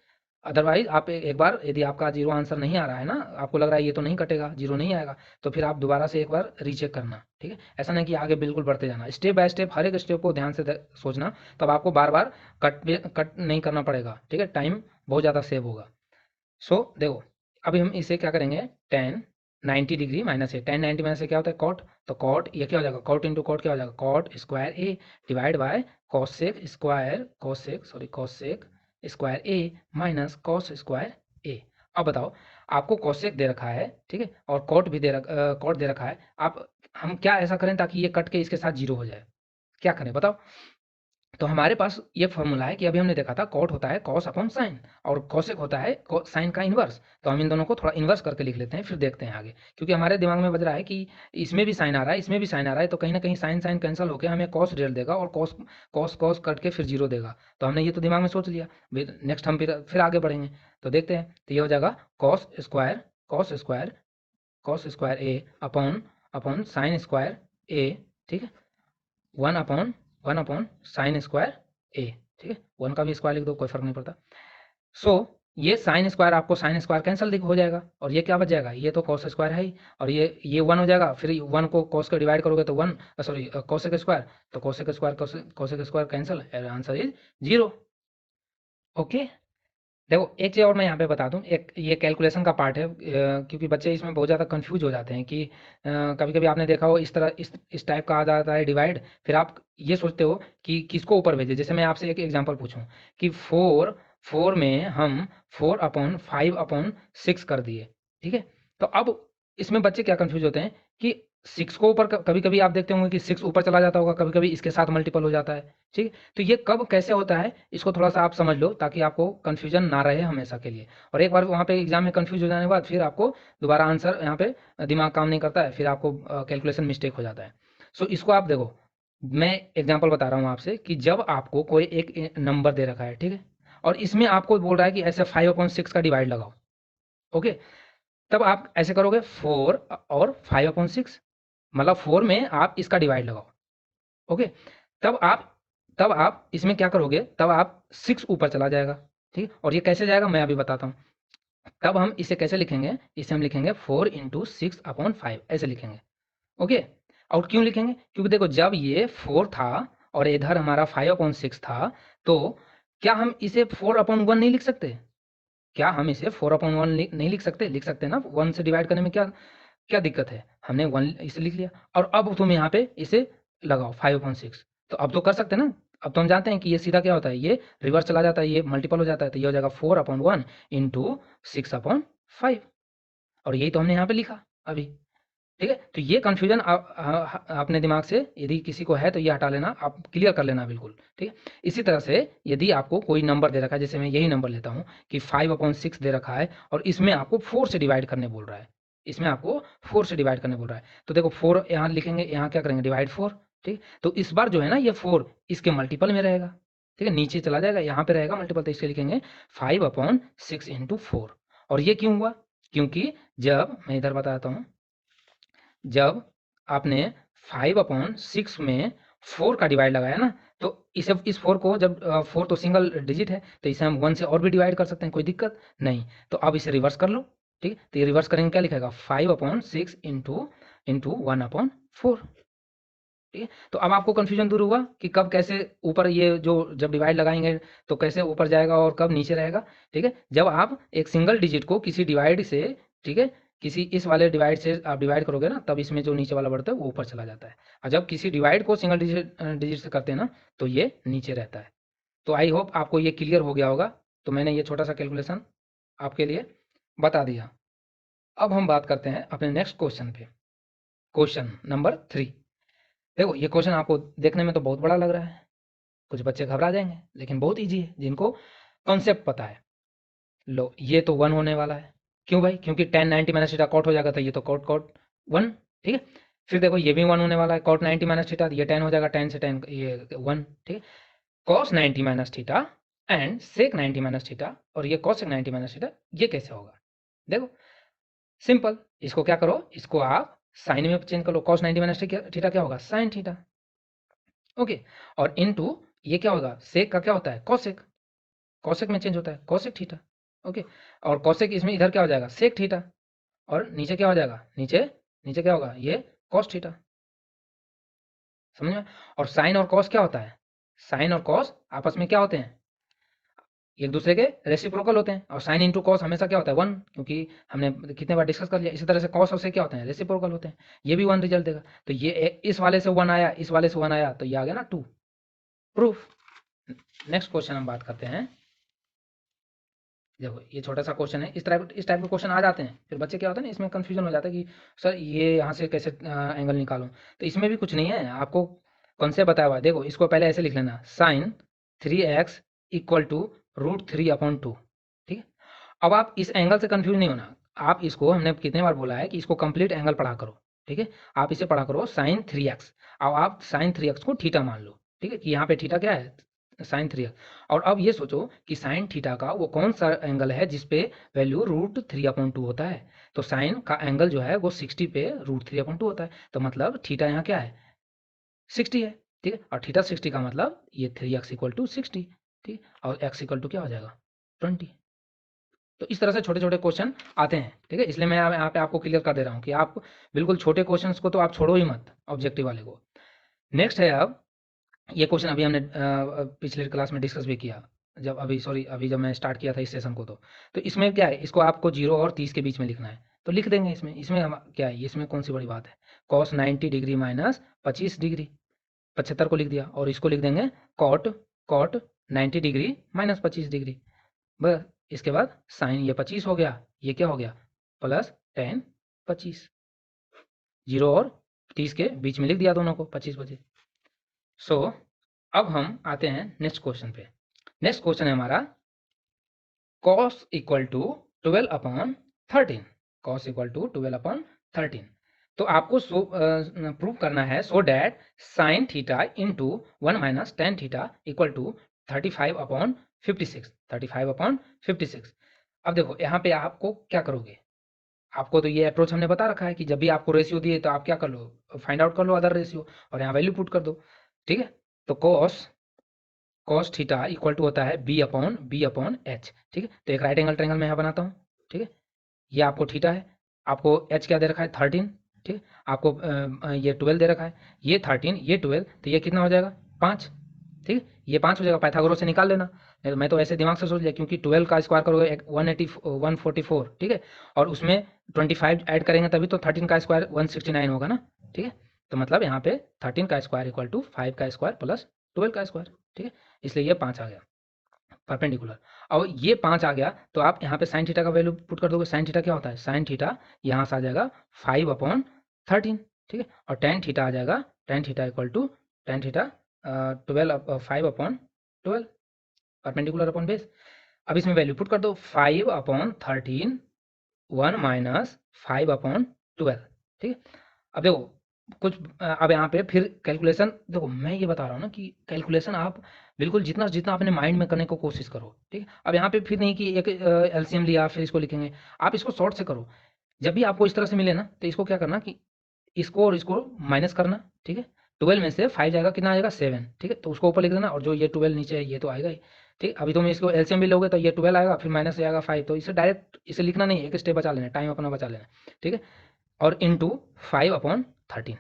अदरवाइज आप एक बार यदि आपका जीरो आंसर नहीं आ रहा है ना, आपको लग रहा है ये तो नहीं कटेगा, जीरो नहीं आएगा, तो फिर आप दोबारा से एक बार रीचेक करना, ठीक है। ऐसा नहीं कि आगे बिल्कुल बढ़ते जाना, स्टेप बाय स्टेप हर एक स्टेप को ध्यान से सोचना, तब आपको बार बार कट नहीं करना पड़ेगा, ठीक है। टाइम बहुत ज़्यादा सेव होगा। सो देखो, अभी हम इसे क्या करेंगे, tan 90 डिग्री माइनस ए, tan 90 माइनस ए क्या होता है कॉट, तो कॉट ये क्या हो जाएगा, कॉट इंटू कॉट क्या हो जाएगा, cot square A divide by cosec square cosec square A minus cos square A. अब बताओ, आपको कॉसेक दे रखा है, ठीक है, और कॉट भी कॉट दे रखा है। आप हम क्या ऐसा करें ताकि ये कट के इसके साथ जीरो हो जाए, क्या करें बताओ। तो हमारे पास ये फॉर्मूला है कि अभी हमने देखा था कॉट होता है कॉस अपॉन साइन, और कॉसेक होता है साइन का इन्वर्स। तो हम इन दोनों को थोड़ा इन्वर्स करके लिख लेते हैं, फिर देखते हैं आगे, क्योंकि हमारे दिमाग में बज रहा है कि इसमें भी साइन आ रहा है, इसमें भी साइन आ रहा है, तो कहीं ना कहीं साइन साइन कैंसिल होकर हमें कॉस रिजल्ट देगा, और कॉस कॉस कॉस कट के फिर जीरो देगा। तो हमने ये तो दिमाग में सोच लिया, नेक्स्ट हम फिर आगे बढ़ेंगे। तो देखते हैं, तो ये हो जाएगा कॉस स्क्वायर ए अपॉन अपॉन साइन स्क्वायर ए, ठीक है, वन अपॉन साइन स्क्वायर ए, ठीक है। 1 का भी स्क्वायर लिख दो, कोई फर्क नहीं पड़ता। सो ये साइन स्क्वायर, आपको साइन स्क्वायर कैंसिल हो जाएगा, और ये क्या बच जाएगा, ये तो कॉस स्क्वायर है ही, और ये 1 हो जाएगा, फिर 1 को कॉस का डिवाइड करोगे तो 1, सॉरी कॉसेक स्क्वायर, तो cosec square cancel, answer is zero. Okay, देखो एक चीज़ और मैं यहाँ पे बता दूँ, एक ये कैलकुलेशन का पार्ट है, क्योंकि बच्चे इसमें बहुत ज़्यादा कंफ्यूज हो जाते हैं कि कभी कभी आपने देखा हो इस तरह इस टाइप का आ जाता है डिवाइड, फिर आप ये सोचते हो कि किसको ऊपर भेजें। जैसे मैं आपसे एक एग्जांपल पूछूं कि 4 में हम 4/5/6 कर दिए, ठीक है। तो अब इसमें बच्चे क्या कंफ्यूज होते हैं कि 6 को ऊपर, कभी कभी आप देखते होंगे कि 6 ऊपर चला जाता होगा, कभी कभी इसके साथ मल्टीपल हो जाता है, ठीक है। तो ये कब कैसे होता है, इसको थोड़ा सा आप समझ लो ताकि आपको कन्फ्यूजन ना रहे हमेशा के लिए। और एक बार वहाँ पे एग्जाम में कन्फ्यूज हो जाने के बाद फिर आपको दोबारा आंसर यहाँ पे दिमाग काम नहीं करता है, फिर आपको कैलकुलेशन मिस्टेक हो जाता है। सो इसको आप देखो, मैं एग्जाम्पल बता रहा हूँ आपसे कि जब आपको कोई एक नंबर दे रखा है, ठीक है, और इसमें आपको बोल रहा है कि ऐसे 5/6 का डिवाइड लगाओ, ओके। तब आप ऐसे करोगे 4 और 5/6, मतलब 4 में आप इसका डिवाइड लगाओ, ओके। तब आप तब आप इसमें क्या करोगे, तब आप 6 ऊपर चला जाएगा, ठीक। और ये कैसे जाएगा मैं अभी बताता हूँ। तब हम इसे कैसे लिखेंगे, इसे हम लिखेंगे 4 × 6/5 ऐसे लिखेंगे, ओके। और क्यों लिखेंगे, क्योंकि देखो जब ये 4 था और इधर हमारा 5/6 था, तो क्या हम इसे 4/1 नहीं लिख सकते, क्या हम इसे 4/1 नहीं लिख सकते, लिख सकते ना, 1 से डिवाइड करने में क्या क्या दिक्कत है, हमने 1 इसे लिख लिया। और अब तुम यहाँ पे इसे लगाओ 5/6, तो अब तो कर सकते हैं ना। अब तो हम जानते हैं कि ये सीधा क्या होता है, ये रिवर्स चला जाता है, ये मल्टीपल हो जाता है, तो ये हो जाएगा 4/1 × 6/5, और यही तो हमने यहाँ पे लिखा अभी, ठीक है। तो ये कन्फ्यूजन अपने दिमाग से यदि किसी को है तो ये हटा लेना, आप क्लियर कर लेना बिल्कुल, ठीक है। इसी तरह से यदि आपको कोई नंबर दे रखा है, जैसे मैं यही नंबर लेता हूँ कि 5/6 दे रखा है, और इसमें आपको 4 से डिवाइड करने बोल रहा है, इसमें आपको 4 से डिवाइड करने बोल रहा है, तो देखो 4 यहाँ लिखेंगे, यहाँ क्या करेंगे डिवाइड 4, ठीक। तो इस बार जो है ना ये 4 इसके मल्टीपल में रहेगा, ठीक है, नीचे चला जाएगा, यहाँ पे रहेगा मल्टीपल, तो इसके लिखेंगे 5/6 × 4। और ये क्यों हुआ, क्योंकि जब मैं इधर बताता हूँ, जब आपने 5/6 में 4 का डिवाइड लगाया ना, तो इस 4 को जब 4 तो सिंगल डिजिट है, तो इसे हम 1 से और भी डिवाइड कर सकते हैं, कोई दिक्कत नहीं। तो अब इसे रिवर्स कर लो, ठीक। तो ये रिवर्स करेंगे क्या लिखेगा 5/6 × 1/4, ठीक है। तो अब आपको कन्फ्यूजन दूर हुआ कि कब कैसे ऊपर ये जो जब डिवाइड लगाएंगे तो कैसे ऊपर जाएगा और कब नीचे रहेगा। ठीक है, जब आप एक सिंगल डिजिट को किसी डिवाइड से, ठीक है, किसी इस वाले डिवाइड से आप डिवाइड करोगे ना, तब इसमें जो नीचे वाला बढ़ता है वो ऊपर चला जाता है, और जब किसी डिवाइड को सिंगल डिजिट से करते हैं ना तो ये नीचे रहता है। तो आई होप आपको ये क्लियर हो गया होगा। तो मैंने ये छोटा सा कैलकुलेशन आपके लिए बता दिया। अब हम बात करते हैं अपने नेक्स्ट क्वेश्चन पे, क्वेश्चन नंबर 3। देखो ये क्वेश्चन आपको देखने में तो बहुत बड़ा लग रहा है, कुछ बच्चे घबरा जाएंगे, लेकिन बहुत ईजी है जिनको कॉन्सेप्ट पता है। लो ये तो 1 होने वाला है, क्यों भाई? क्योंकि tan 90 माइनस थीटा कॉट हो जाएगा, तो ये तो कॉट कॉट 1। ठीक है, फिर देखो ये भी 1 होने वाला है, कॉट 90 माइनस थीटा, ये tan हो जाएगा, tan से tan ये 1। ठीक है, cos 90 minus theta and sec 90 minus theta, और ये कॉसेक 90 माइनस थीटा, ये कैसे होगा? देखो सिंपल, इसको क्या करो, इसको आप साइन में चेंज कर लो। कॉस 90 माइनस थीटा क्या होगा? Sine theta. ओके, और इनटू ये क्या होगा? सेक का क्या होता है? कॉसेक, कॉसेक में चेंज होता है, कॉसेक थीटा। ओके, और कॉसेक इसमें इधर क्या हो जाएगा? सेक थीटा, और नीचे क्या हो जाएगा? नीचे नीचे क्या होगा? ये कॉस थीटा। समझ में? और साइन और कॉस क्या होता है? साइन और कॉस आपस में क्या होते हैं? एक दूसरे के रेसिप्रोकल होते हैं, और साइन इंटू कॉस हमेशा क्या होता है? 1, क्योंकि हमने कितने बार डिस्कस कर लिया। इसी तरह से कॉस और से क्या होते हैं? रेसिप्रोकल होते हैं, ये भी 1 रिजल्ट देगा। तो ये इस वाले से 1 आया, इस वाले से 1 आया, तो ये आ गया ना 2, प्रूफ। नेक्स्ट क्वेश्चन हम बात करते हैं। देखो ये छोटा सा क्वेश्चन है, इस टाइप के क्वेश्चन आ जाते हैं, फिर बच्चे क्या होता है ना, इसमें कंफ्यूजन हो जाता है कि सर ये यहाँ से कैसे एंगल निकालूं। तो इसमें भी कुछ नहीं है, आपको कॉन्सेप्ट बताया हुआ है। देखो इसको पहले ऐसे लिख लेना, साइन 3x इक्वल टू √3/2। ठीक है, अब आप इस एंगल से कंफ्यूज नहीं होना। आप इसको, हमने कितने बार बोला है कि इसको कंप्लीट एंगल पढ़ा करो। ठीक है, आप इसे पढ़ा करो साइन 3x, अब आप साइन 3x को थीटा मान लो। ठीक है, कि यहाँ पे थीटा क्या है? Sign 3x। और अब ये सोचो कि साइन थीटा का वो कौन सा एंगल है जिसपे वैल्यू √3/2 होता है। तो साइन का एंगल जो है वो 60 पे √3/2 होता है, तो मतलब थीटा यहाँ क्या है? 60 है। ठीक है, और थीटा 60 का मतलब ये 3x इक्वल टू 60। ठीक, और x इक्वल टू क्या हो जाएगा? 20। तो इस तरह से छोटे छोटे क्वेश्चन आते हैं। ठीक है, इसलिए मैं यहाँ पे आपको क्लियर कर दे रहा हूँ कि आप बिल्कुल छोटे क्वेश्चंस को तो आप छोड़ो ही मत, ऑब्जेक्टिव वाले को। नेक्स्ट है, अब ये क्वेश्चन अभी हमने पिछले क्लास में डिस्कस भी किया, जब अभी जब मैं स्टार्ट किया था इस सेशन को। तो इसमें क्या है, इसको आपको 0 और 30 के बीच में लिखना है, तो लिख देंगे। इसमें हम क्या है, इसमें कौन सी बड़ी बात है? कॉस 90 डिग्री माइनस 25 डिग्री, 75 को लिख दिया, और इसको लिख देंगे cot cot 90 degree minus 25 degree. बस इसके बाद साइन ये 25 हो गया, ये क्या हो गया? प्लस tan 25, 0 और 30 के बीच में लिख दिया दोनों को, 25 सो अब हम आते हैं नेक्स्ट क्वेश्चन पे। नेक्स्ट क्वेश्चन है हमारा cos equal to 12/13, cos equal to 12/13। तो आपको प्रूव करना है so that sine theta into 1 minus tan theta equal to 35/56, 35/56। अब देखो यहाँ पे आपको क्या करोगे, आपको तो ये अप्रोच हमने बता रखा है कि जब भी आपको रेशियो दिए तो आप क्या कर लो, फाइंड आउट कर लो अदर रेशियो, और यहाँ वैल्यू पुट कर दो। ठीक है, तो cos थीटा इक्वल टू होता है b/h। ठीक है, तो एक राइट एंगल ट्रायंगल मैं यहाँ बनाता हूँ। ठीक है, ये आपको थीटा है, आपको h क्या दे रखा है? 13। ठीक है, आपको ये 12 दे रखा है, ये 13, ये 12, तो ये कितना हो जाएगा? 5। ठीक है, ये 5 हो जाएगा, पाइथागोरस से निकाल लेना। मैं तो ऐसे दिमाग से सोच लिया, क्योंकि 12 का स्क्वायर करोगे 144। ठीक है, और उसमें 25 ऐड करेंगे तभी तो 13 का स्क्वायर 169 होगा ना। ठीक है, तो मतलब यहाँ पे 13 का स्क्वायर इक्वल टू 5 का स्क्वायर प्लस 12 का स्क्वायर। ठीक है, इसलिए ये 5 आ गया परपेंडिकुलर। और ये 5 आ गया, तो आप यहाँ पे साइन थीटा का वैल्यू पुट कर दोगे। साइन थीटा क्या होता है? साइन थीटा यहाँ से आ जाएगा 5/13। ठीक है, और टेन थीटा आ जाएगा, tan theta equal to tan theta 5/12 perpendicular upon base. अब इसमें वैल्यू पुट कर दो, 5/13 1 माइनस 5/12। ठीक है, अब देखो कुछ अब यहाँ पे फिर कैलकुलेशन, देखो मैं ये बता रहा हूँ ना कि कैलकुलेशन आप बिल्कुल जितना जितना अपने माइंड में करने को कोशिश करो। ठीक है, अब यहाँ पे फिर नहीं कि एक एलसीएम लिया फिर इसको लिखेंगे, आप इसको शॉर्ट से करो। जब भी आपको इस तरह से मिले ना, तो इसको क्या करना कि इसको और इसको माइनस करना। ठीक है, 12 में से 5 जाएगा, कितना आएगा? 7। ठीक है, तो उसको ऊपर लिख देना, और जो ये 12 नीचे है ये तो आएगा ही। ठीक, अभी तुम इसको एलसीएम भी लोगे तो ये 12 आएगा, फिर माइनस से आएगा 5, तो इसे डायरेक्ट इसे लिखना नहीं है, एक स्टेप बचा लेना, टाइम अपना बचा लेना। ठीक है, और इंटू 5/13।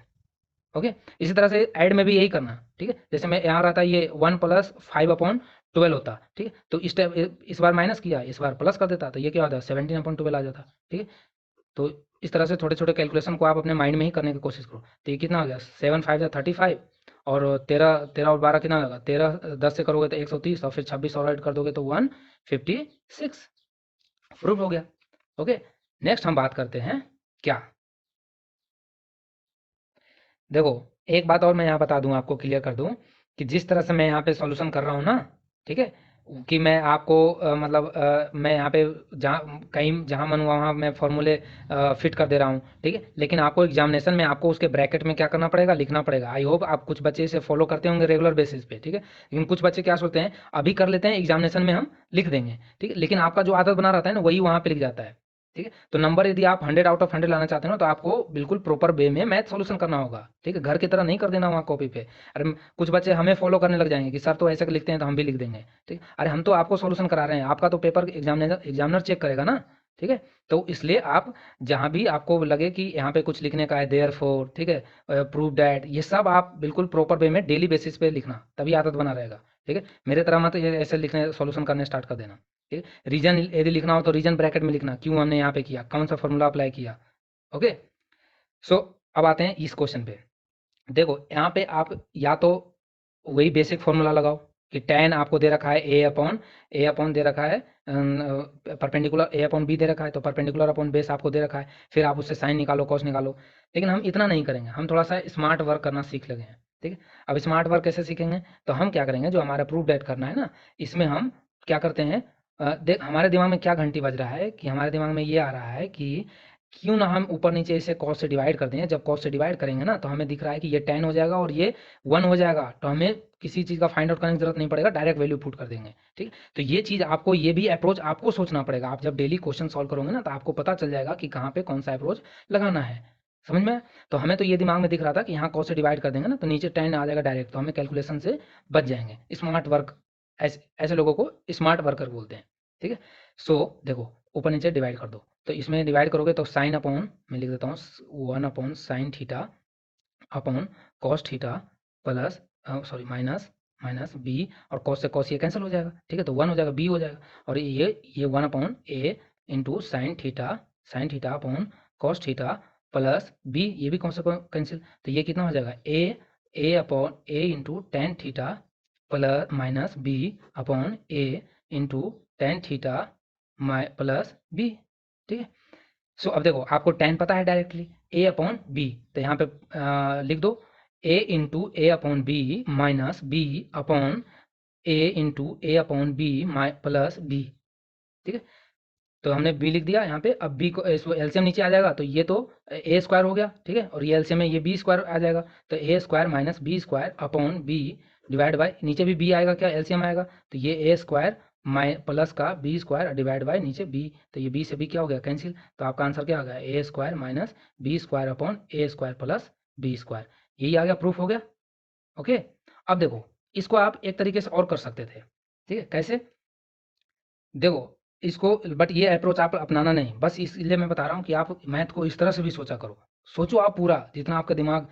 ओके, इसी तरह से ऐड में भी यही करना, ठीक है। जैसे मैं यहाँ रहता ये 1 + 5/12 होता, ठीक है। तो इस टाइम इस बार माइनस किया, इस बार प्लस कर देता, तो ये क्या होता है 17/12 आ जाता, ठीक है। तो इस तरह से छोटे छोटे कैलकुलेशन को आप अपने माइंड में ही करने की कोशिश करो। तो ये कितना हो गया 7 5 या 35, और 13 और 12 कितना होगा 13, 10 से करोगे तो 130, और फिर 26 और ऐड कर दोगे तो 156, प्रूफ हो गया। ओके, नेक्स्ट हम बात करते हैं क्या, देखो एक बात और मैं यहाँ बता दूं, आपको क्लियर कर दूं कि जिस तरह से मैं यहाँ पे सॉल्यूशन कर रहा हूँ ना, ठीक है, कि मैं आपको मतलब मैं यहाँ पे जहाँ कहीं जहाँ मन हुआ वहाँ मैं फॉर्मूले फिट कर दे रहा हूँ, ठीक है। लेकिन आपको एग्जामिनेशन में आपको उसके ब्रैकेट में क्या करना पड़ेगा, लिखना पड़ेगा। आई होप आप कुछ बच्चे इसे फॉलो करते होंगे रेगुलर बेसिस पे, ठीक है। लेकिन कुछ बच्चे क्या सोचते हैं, अभी कर लेते हैं, एग्जामिनेशन में हम लिख देंगे, ठीक है। लेकिन आपका जो आदत बना रहता है ना, वही वहाँ पे लिख जाता है, ठीक है। तो नंबर यदि आप 100 आउट ऑफ 100 लाना चाहते हो ना, तो आपको बिल्कुल प्रॉपर वे में मैथ सॉल्यूशन करना होगा, ठीक है। घर की तरह नहीं कर देना वहाँ कॉपी पे। अरे कुछ बच्चे हमें फॉलो करने लग जाएंगे कि सर तो ऐसे लिखते हैं तो हम भी लिख देंगे, ठीक है। अरे हम तो आपको सॉल्यूशन करा रहे हैं, आपका तो पेपर एग्जामिनर चेक करेगा ना, ठीक है। तो इसलिए आप जहाँ भी आपको लगे कि यहाँ पे कुछ लिखने का है, देयर फोर, ठीक है, प्रूव डैट, ये सब आप बिल्कुल प्रॉपर वे में डेली बेसिस पे लिखना, तभी आदत बना रहेगा, ठीक है। मेरे तरह मत ये ऐसे लिखने सॉल्यूशन करने स्टार्ट कर देना, ठीक है। रीजन यदि लिखना हो तो रीजन ब्रैकेट में लिखना, क्यों हमने यहाँ पे किया, कौन सा फॉर्मूला अप्लाई किया। ओके, सो अब आते हैं इस क्वेश्चन पे। देखो यहाँ पे आप या तो वही बेसिक फॉर्मूला लगाओ कि tan आपको दे रखा है ए अपॉन दे रखा है, परपेंडिकुलर ए अपॉन बी दे रखा है, तो परपेंडिकुलर अपॉन बेस आपको दे रखा है, फिर आप उससे साइन निकालो, कॉस निकालो। लेकिन हम इतना नहीं करेंगे, हम थोड़ा सा स्मार्ट वर्क करना सीख लगे हैं, ठीक है। अब स्मार्ट वर्क कैसे सीखेंगे, तो हम क्या करेंगे, जो हमारा प्रूफ डेट करना है ना, इसमें हम क्या करते हैं, देख हमारे दिमाग में क्या घंटी बज रहा है कि हमारे दिमाग में ये आ रहा है कि क्यों ना हम ऊपर नीचे इसे कॉस से डिवाइड कर दें। जब कॉस से डिवाइड करेंगे ना, तो हमें दिख रहा है कि ये 10 हो जाएगा और ये 1 हो जाएगा, तो हमें किसी चीज़ का फाइंड आउट करने की जरूरत नहीं पड़ेगा, डायरेक्ट वैल्यू पुट कर देंगे, ठीक। तो ये चीज़ आपको, ये भी अप्रोच आपको सोचना पड़ेगा। आप जब डेली क्वेश्चन सॉल्व करोगे ना, तो आपको पता चल जाएगा कि कहाँ पे कौन सा अप्रोच लगाना है, समझ में। तो हमें तो ये दिमाग में दिख रहा था कि यहाँ कॉस से डिवाइड कर देंगे ना, तो नीचे 10 आ जाएगा डायरेक्ट, तो हमें कैलकुलेशन से बच जाएंगे। स्मार्ट वर्क, ऐसे ऐसे लोगों को स्मार्ट वर्कर बोलते हैं, ठीक है। सो देखो ऊपर नीचे डिवाइड कर दो, तो इसमें डिवाइड करोगे तो साइन अपॉन, मैं लिख देता हूँ 1/sin theta upon cos theta plus, sorry, minus minus B, और कॉस से कॉस ये कैंसिल हो जाएगा, ठीक है। तो 1 हो जाएगा, बी हो जाएगा, और ये 1/a into sine theta upon cos theta plus B, ये भी कौन सा कैंसिल, तो ये कितना हो जाएगा A into tan theta plus minus B upon A into tan theta plus B, ठीक है। सो अब देखो आपको टेन पता है डायरेक्टली, ए अपॉन बी, तो यहाँ पे लिख दो A into A upon B minus B upon A into A upon B plus B, ठीक है। तो हमने बी लिख दिया यहाँ पे। अब बी को एलसीएम नीचे आ जाएगा, तो ये तो ए स्क्वायर हो गया, ठीक है, और ये एलसीएम में ये बी स्क्वायर आ जाएगा, तो A square minus B square upon B divide by, नीचे भी बी आएगा, क्या एलसीएम आएगा, तो ये ए स्क्वायर प्लस का बी स्क्वायर डिवाइड बाय नीचे बी, तो ये बी से बी क्या हो गया कैंसिल, तो आपका आंसर क्या हो गया A square minus B square upon A square plus B square, यही आ गया, प्रूफ हो गया। ओके, अब देखो इसको आप एक तरीके से और कर सकते थे, ठीक है, कैसे, देखो इसको, बट ये अप्रोच आप अपनाना नहीं, बस इसलिए मैं बता रहा हूँ कि आप मैथ को इस तरह से भी सोचा करो। सोचो आप पूरा, जितना आपका दिमाग,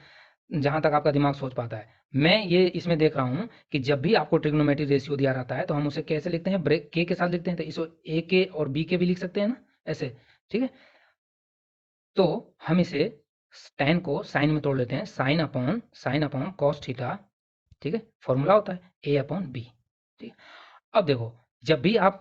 जहाँ तक आपका दिमाग सोच पाता है। मैं ये इसमें देख रहा हूँ कि जब भी आपको ट्रिग्नोमेट्री रेशियो दिया रहता है, तो हम उसे कैसे लिखते हैं, ब्रेक के साथ लिखते हैं, तो इसको ए के और बी के भी लिख सकते हैं ना, ऐसे, ठीक है। तो हम इसे tan को साइन में तोड़ लेते हैं, साइन अपॉन कॉस थीटा, ठीक है, फॉर्मूला होता है ए अपॉन बी, ठीक है। अब देखो जब भी आप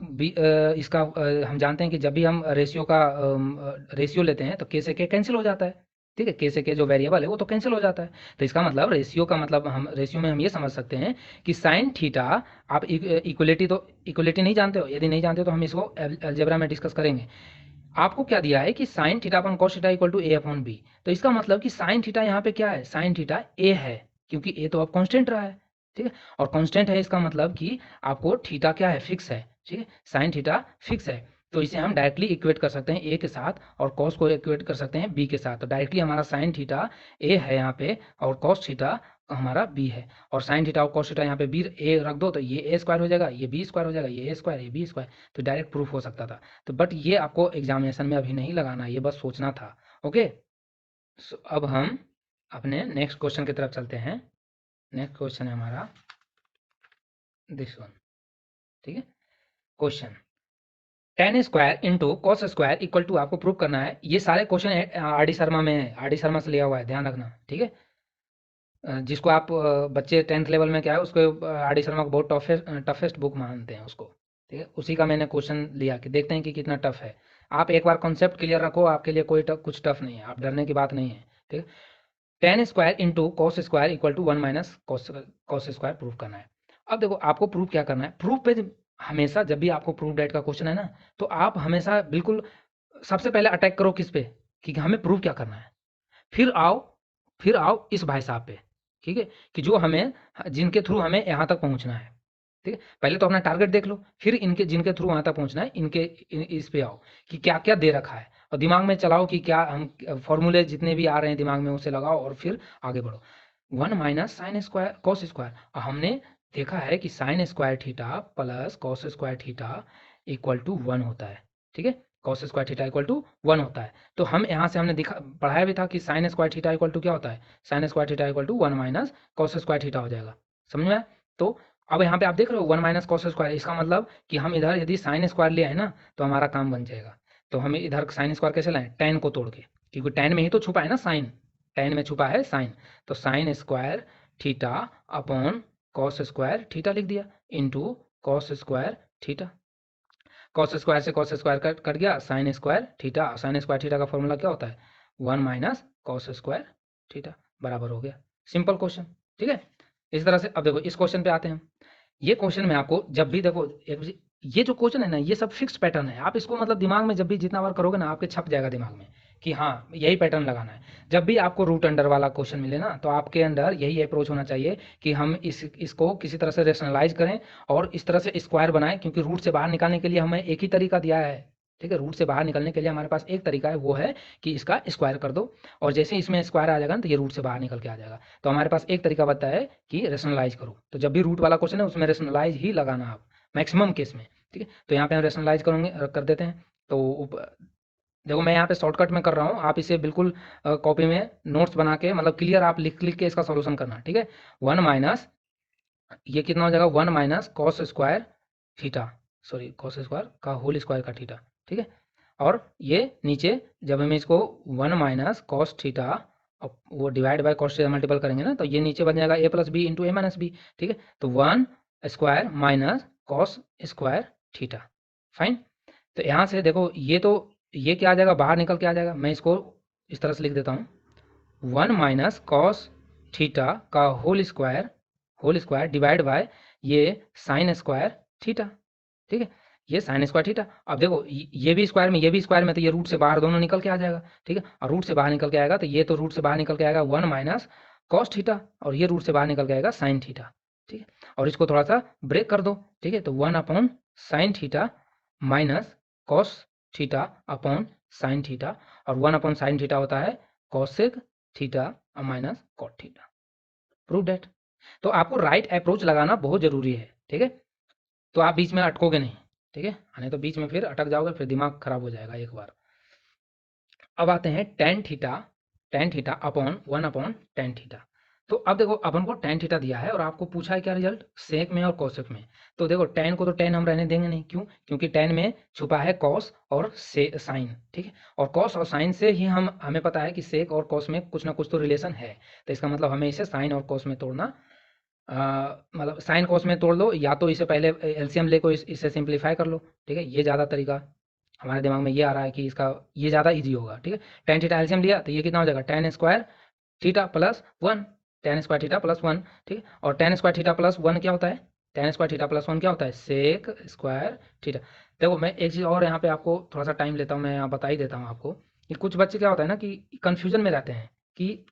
इसका हम जानते हैं कि जब भी हम रेशियो लेते हैं, तो के से के कैंसिल हो जाता है, ठीक है, के से के जो वेरिएबल है वो तो कैंसिल हो जाता है। तो इसका मतलब रेशियो का मतलब, हम रेशियो में हम ये समझ सकते हैं कि साइन थीटा, आप इक्वलिटी नहीं जानते हो, यदि नहीं जानते हो तो हम इसको अलजेब्रा में डिस्कस करेंगे। आपको क्या दिया है कि sine theta upon cos theta equal to A upon B, तो इसका मतलब कि साइन थीटा यहाँ पे क्या है, साइन थीटा ए है, क्योंकि ए तो अब कांस्टेंट रहा है, ठीक है। और कांस्टेंट है, इसका मतलब कि आपको थीटा क्या है, फिक्स है, ठीक है, साइन थीटा फिक्स है। तो इसे हम डायरेक्टली इक्वेट कर सकते हैं ए के साथ, और कॉस को इक्वेट कर सकते हैं बी के साथ। तो डायरेक्टली हमारा साइन थीटा ए है यहाँ पे, और कॉस थीटा हमारा बी है, और साइन थीटा और कॉस थीटा यहाँ पे बी ए रख दो, तो ये ए स्क्वायर हो जाएगा, ये बी स्क्वायर हो जाएगा, ये ए स्क्वायर, ये बी स्क्वायर, तो डायरेक्ट प्रूफ हो सकता था। तो बट ये आपको एग्जामिनेशन में अभी नहीं लगाना, ये बस सोचना था। ओके, अब हम अपने नेक्स्ट क्वेश्चन की तरफ चलते हैं। नेक्स्ट क्वेश्चन है हमारा दिस वन, ठीक है। Question tan square into cos square equal to, आपको प्रूव करना है। ये सारे क्वेश्चन आर डी शर्मा में है, आर डी शर्मा से लिया हुआ है, ध्यान रखना, ठीक है। जिसको आप बच्चे 10th लेवल में क्या है उसको आर डी शर्मा को बहुत टफेस्ट बुक मानते हैं उसको, ठीक है। उसी का मैंने क्वेश्चन लिया कि देखते हैं कि कितना टफ है। आप एक बार कॉन्सेप्ट क्लियर रखो, आपके लिए कोई कुछ टफ नहीं है, आप डरने की बात नहीं है, ठीक है। tan square into cos square equal to 1 minus cos square prove करना है। अब देखो आपको प्रूव क्या करना है। प्रूफ पे हमेशा जब भी आपको प्रूफ डेट का क्वेश्चन है ना, तो आप हमेशा बिल्कुल सबसे पहले अटैक करो किस पे, कि हमें प्रूव क्या करना है। फिर आओ इस भाई साहब पे, ठीक है, कि जो हमें, जिनके थ्रू हमें यहाँ तक पहुँचना है, ठीक है। पहले तो अपना टारगेट देख लो, फिर इनके जिनके थ्रू वहाँ तक पहुँचना है इनके इस पे आओ कि क्या क्या दे रखा है, और दिमाग में चलाओ कि क्या हम फॉर्मूले जितने भी आ रहे हैं दिमाग में उसे लगाओ और फिर आगे बढ़ो। 1 minus sine square cos square, हमने देखा है कि sine square theta plus cos square theta equal to 1 होता है, ठीक है। Cos square theta equal to 1 होता है। तो हम यहाँ से हमने पढ़ाया भी था कि sine square theta equal to क्या होता है, sine square theta equal to 1 minus cos square theta हो जाएगा, समझ में आया। तो अब यहाँ पे आप देख रहे हो 1 माइनस कॉस स्क्वायर, इसका मतलब कि हम इधर यदि साइन स्क्वायर ले आए ना तो हमारा काम बन जाएगा। तो हमें इधर साइन स्क्वायर कैसे लाएं, टैन को तोड़ के, क्योंकि टैन में ही तो छुपा है ना साइन, टैन में छुपा है साइन। तो sine square theta upon cos square theta लिख दिया, into cos square theta. Cos square से कॉस स्क्वायर कट गया, sign square theta, sine square theta का फॉर्मूला क्या होता है, 1 माइनस कॉस स्क्वायर थीटा, बराबर हो गया। सिंपल क्वेश्चन, ठीक है। इस तरह से अब देखो इस क्वेश्चन पे आते हैं। ये क्वेश्चन में आपको जब भी देखो ये जो क्वेश्चन है ना, ये सब फिक्स पैटर्न है। आप इसको मतलब दिमाग में जब भी जितना बार करोगे ना, आपके छप जाएगा दिमाग में कि हाँ यही पैटर्न लगाना है। जब भी आपको रूट अंडर वाला क्वेश्चन मिले ना, तो आपके अंदर यही अप्रोच होना चाहिए कि हम इसको किसी तरह से रेशनलाइज करें और इस तरह से स्क्वायर बनाएं, क्योंकि रूट से बाहर निकालने के लिए हमें एक ही तरीका दिया है, ठीक है। रूट से बाहर निकलने के लिए हमारे पास एक तरीका है, वो है कि इसका स्क्वायर कर दो, और जैसे इसमें स्क्वायर आ जाएगा ना तो ये रूट से बाहर निकल के आ जाएगा। तो हमारे पास एक तरीका बताया है कि रेशनलाइज करो। तो जब भी रूट वाला क्वेश्चन है उसमें रेशनलाइज ही लगाना आप, मैक्सिमम केस में, ठीक है। तो यहाँ पे हम रेशनलाइज कर देते हैं। तो देखो मैं यहाँ पे शॉर्टकट में कर रहा हूँ, आप इसे बिल्कुल कॉपी में नोट्स बना के मतलब क्लियर आप लिख लिख के इसका सॉल्यूशन करना, ठीक है। 1 माइनस, ये कितना हो जाएगा, 1 minus cos square theta, sorry cos square का होल स्क्वायर का थीटा, ठीक है। और ये नीचे जब हम इसको 1 माइनस कॉस थीटा वो डिवाइड बाय कॉस से मल्टीपल करेंगे ना, तो ये नीचे बन जाएगा ए plus B into A minus B, ठीक है। तो 1 square minus cos square theta, fine. तो यहाँ से देखो ये क्या आ जाएगा, बाहर निकल के आ जाएगा। मैं इसको इस तरह से लिख देता हूँ, 1 माइनस कॉस थीटा का होल स्क्वायर डिवाइड बाय ये साइन स्क्वायर थीटा, ठीक है। ये साइन स्क्वायर थीटा। अब देखो ये भी स्क्वायर में ये भी स्क्वायर में, तो ये रूट से बाहर दोनों निकल के आ जाएगा, ठीक है। और रूट से बाहर निकल के आएगा तो ये तो रूट से बाहर निकल के आएगा 1 माइनस कॉस थीटा, और ये रूट से बाहर निकल के आएगा साइन थीटा, ठीक है। और इसको थोड़ा सा ब्रेक कर दो, ठीक है। तो 1 upon sine theta minus cos theta upon sine theta, और 1 अपॉन साइन थीटा होता है cosec theta minus cot theta, prove that. तो आपको राइट अप्रोच लगाना बहुत जरूरी है, ठीक है। तो आप बीच में अटकोगे नहीं, ठीक है, नहीं तो बीच में फिर अटक जाओगे, फिर दिमाग खराब हो जाएगा एक बार। अब आते हैं ten theta upon 1 upon tan theta. तो अब देखो अपन को टेन थीटा दिया है और आपको पूछा है क्या रिजल्ट, सेक में और कोसेक में। तो देखो टेन को तो टेन हम रहने देंगे नहीं, क्यों, क्योंकि टेन में छुपा है कॉस और से साइन, ठीक है। और कॉस और साइन से ही हमें पता है कि सेक और कॉस में कुछ ना कुछ तो रिलेशन है। तो इसका मतलब हमें इसे साइन और कॉस में तोड़ना, मतलब साइन कॉस में तोड़ लो, या तो इसे पहले एलसीएम लेको इसे सिंप्लीफाई कर लो, ठीक है। ये ज़्यादा तरीका हमारे दिमाग में ये आ रहा है कि इसका ये ज़्यादा इजी होगा, ठीक है। टेन थीटा एलसीएम लिया तो ये कितना हो जाएगा, ten square theta plus 1, tan square theta plus 1, ठीक है। और टेन स्क्वायर थीटा प्लस 1 क्या होता है, टेन स्क्वायर थीटा प्लस 1 क्या होता है, सेक स्क्वायर थीटा। देखो मैं एक चीज़ और यहाँ पे आपको थोड़ा सा टाइम लेता हूँ, मैं यहाँ बता ही देता हूँ आपको कि कुछ बच्चे क्या होता है ना कि कन्फ्यूजन में रहते हैं कि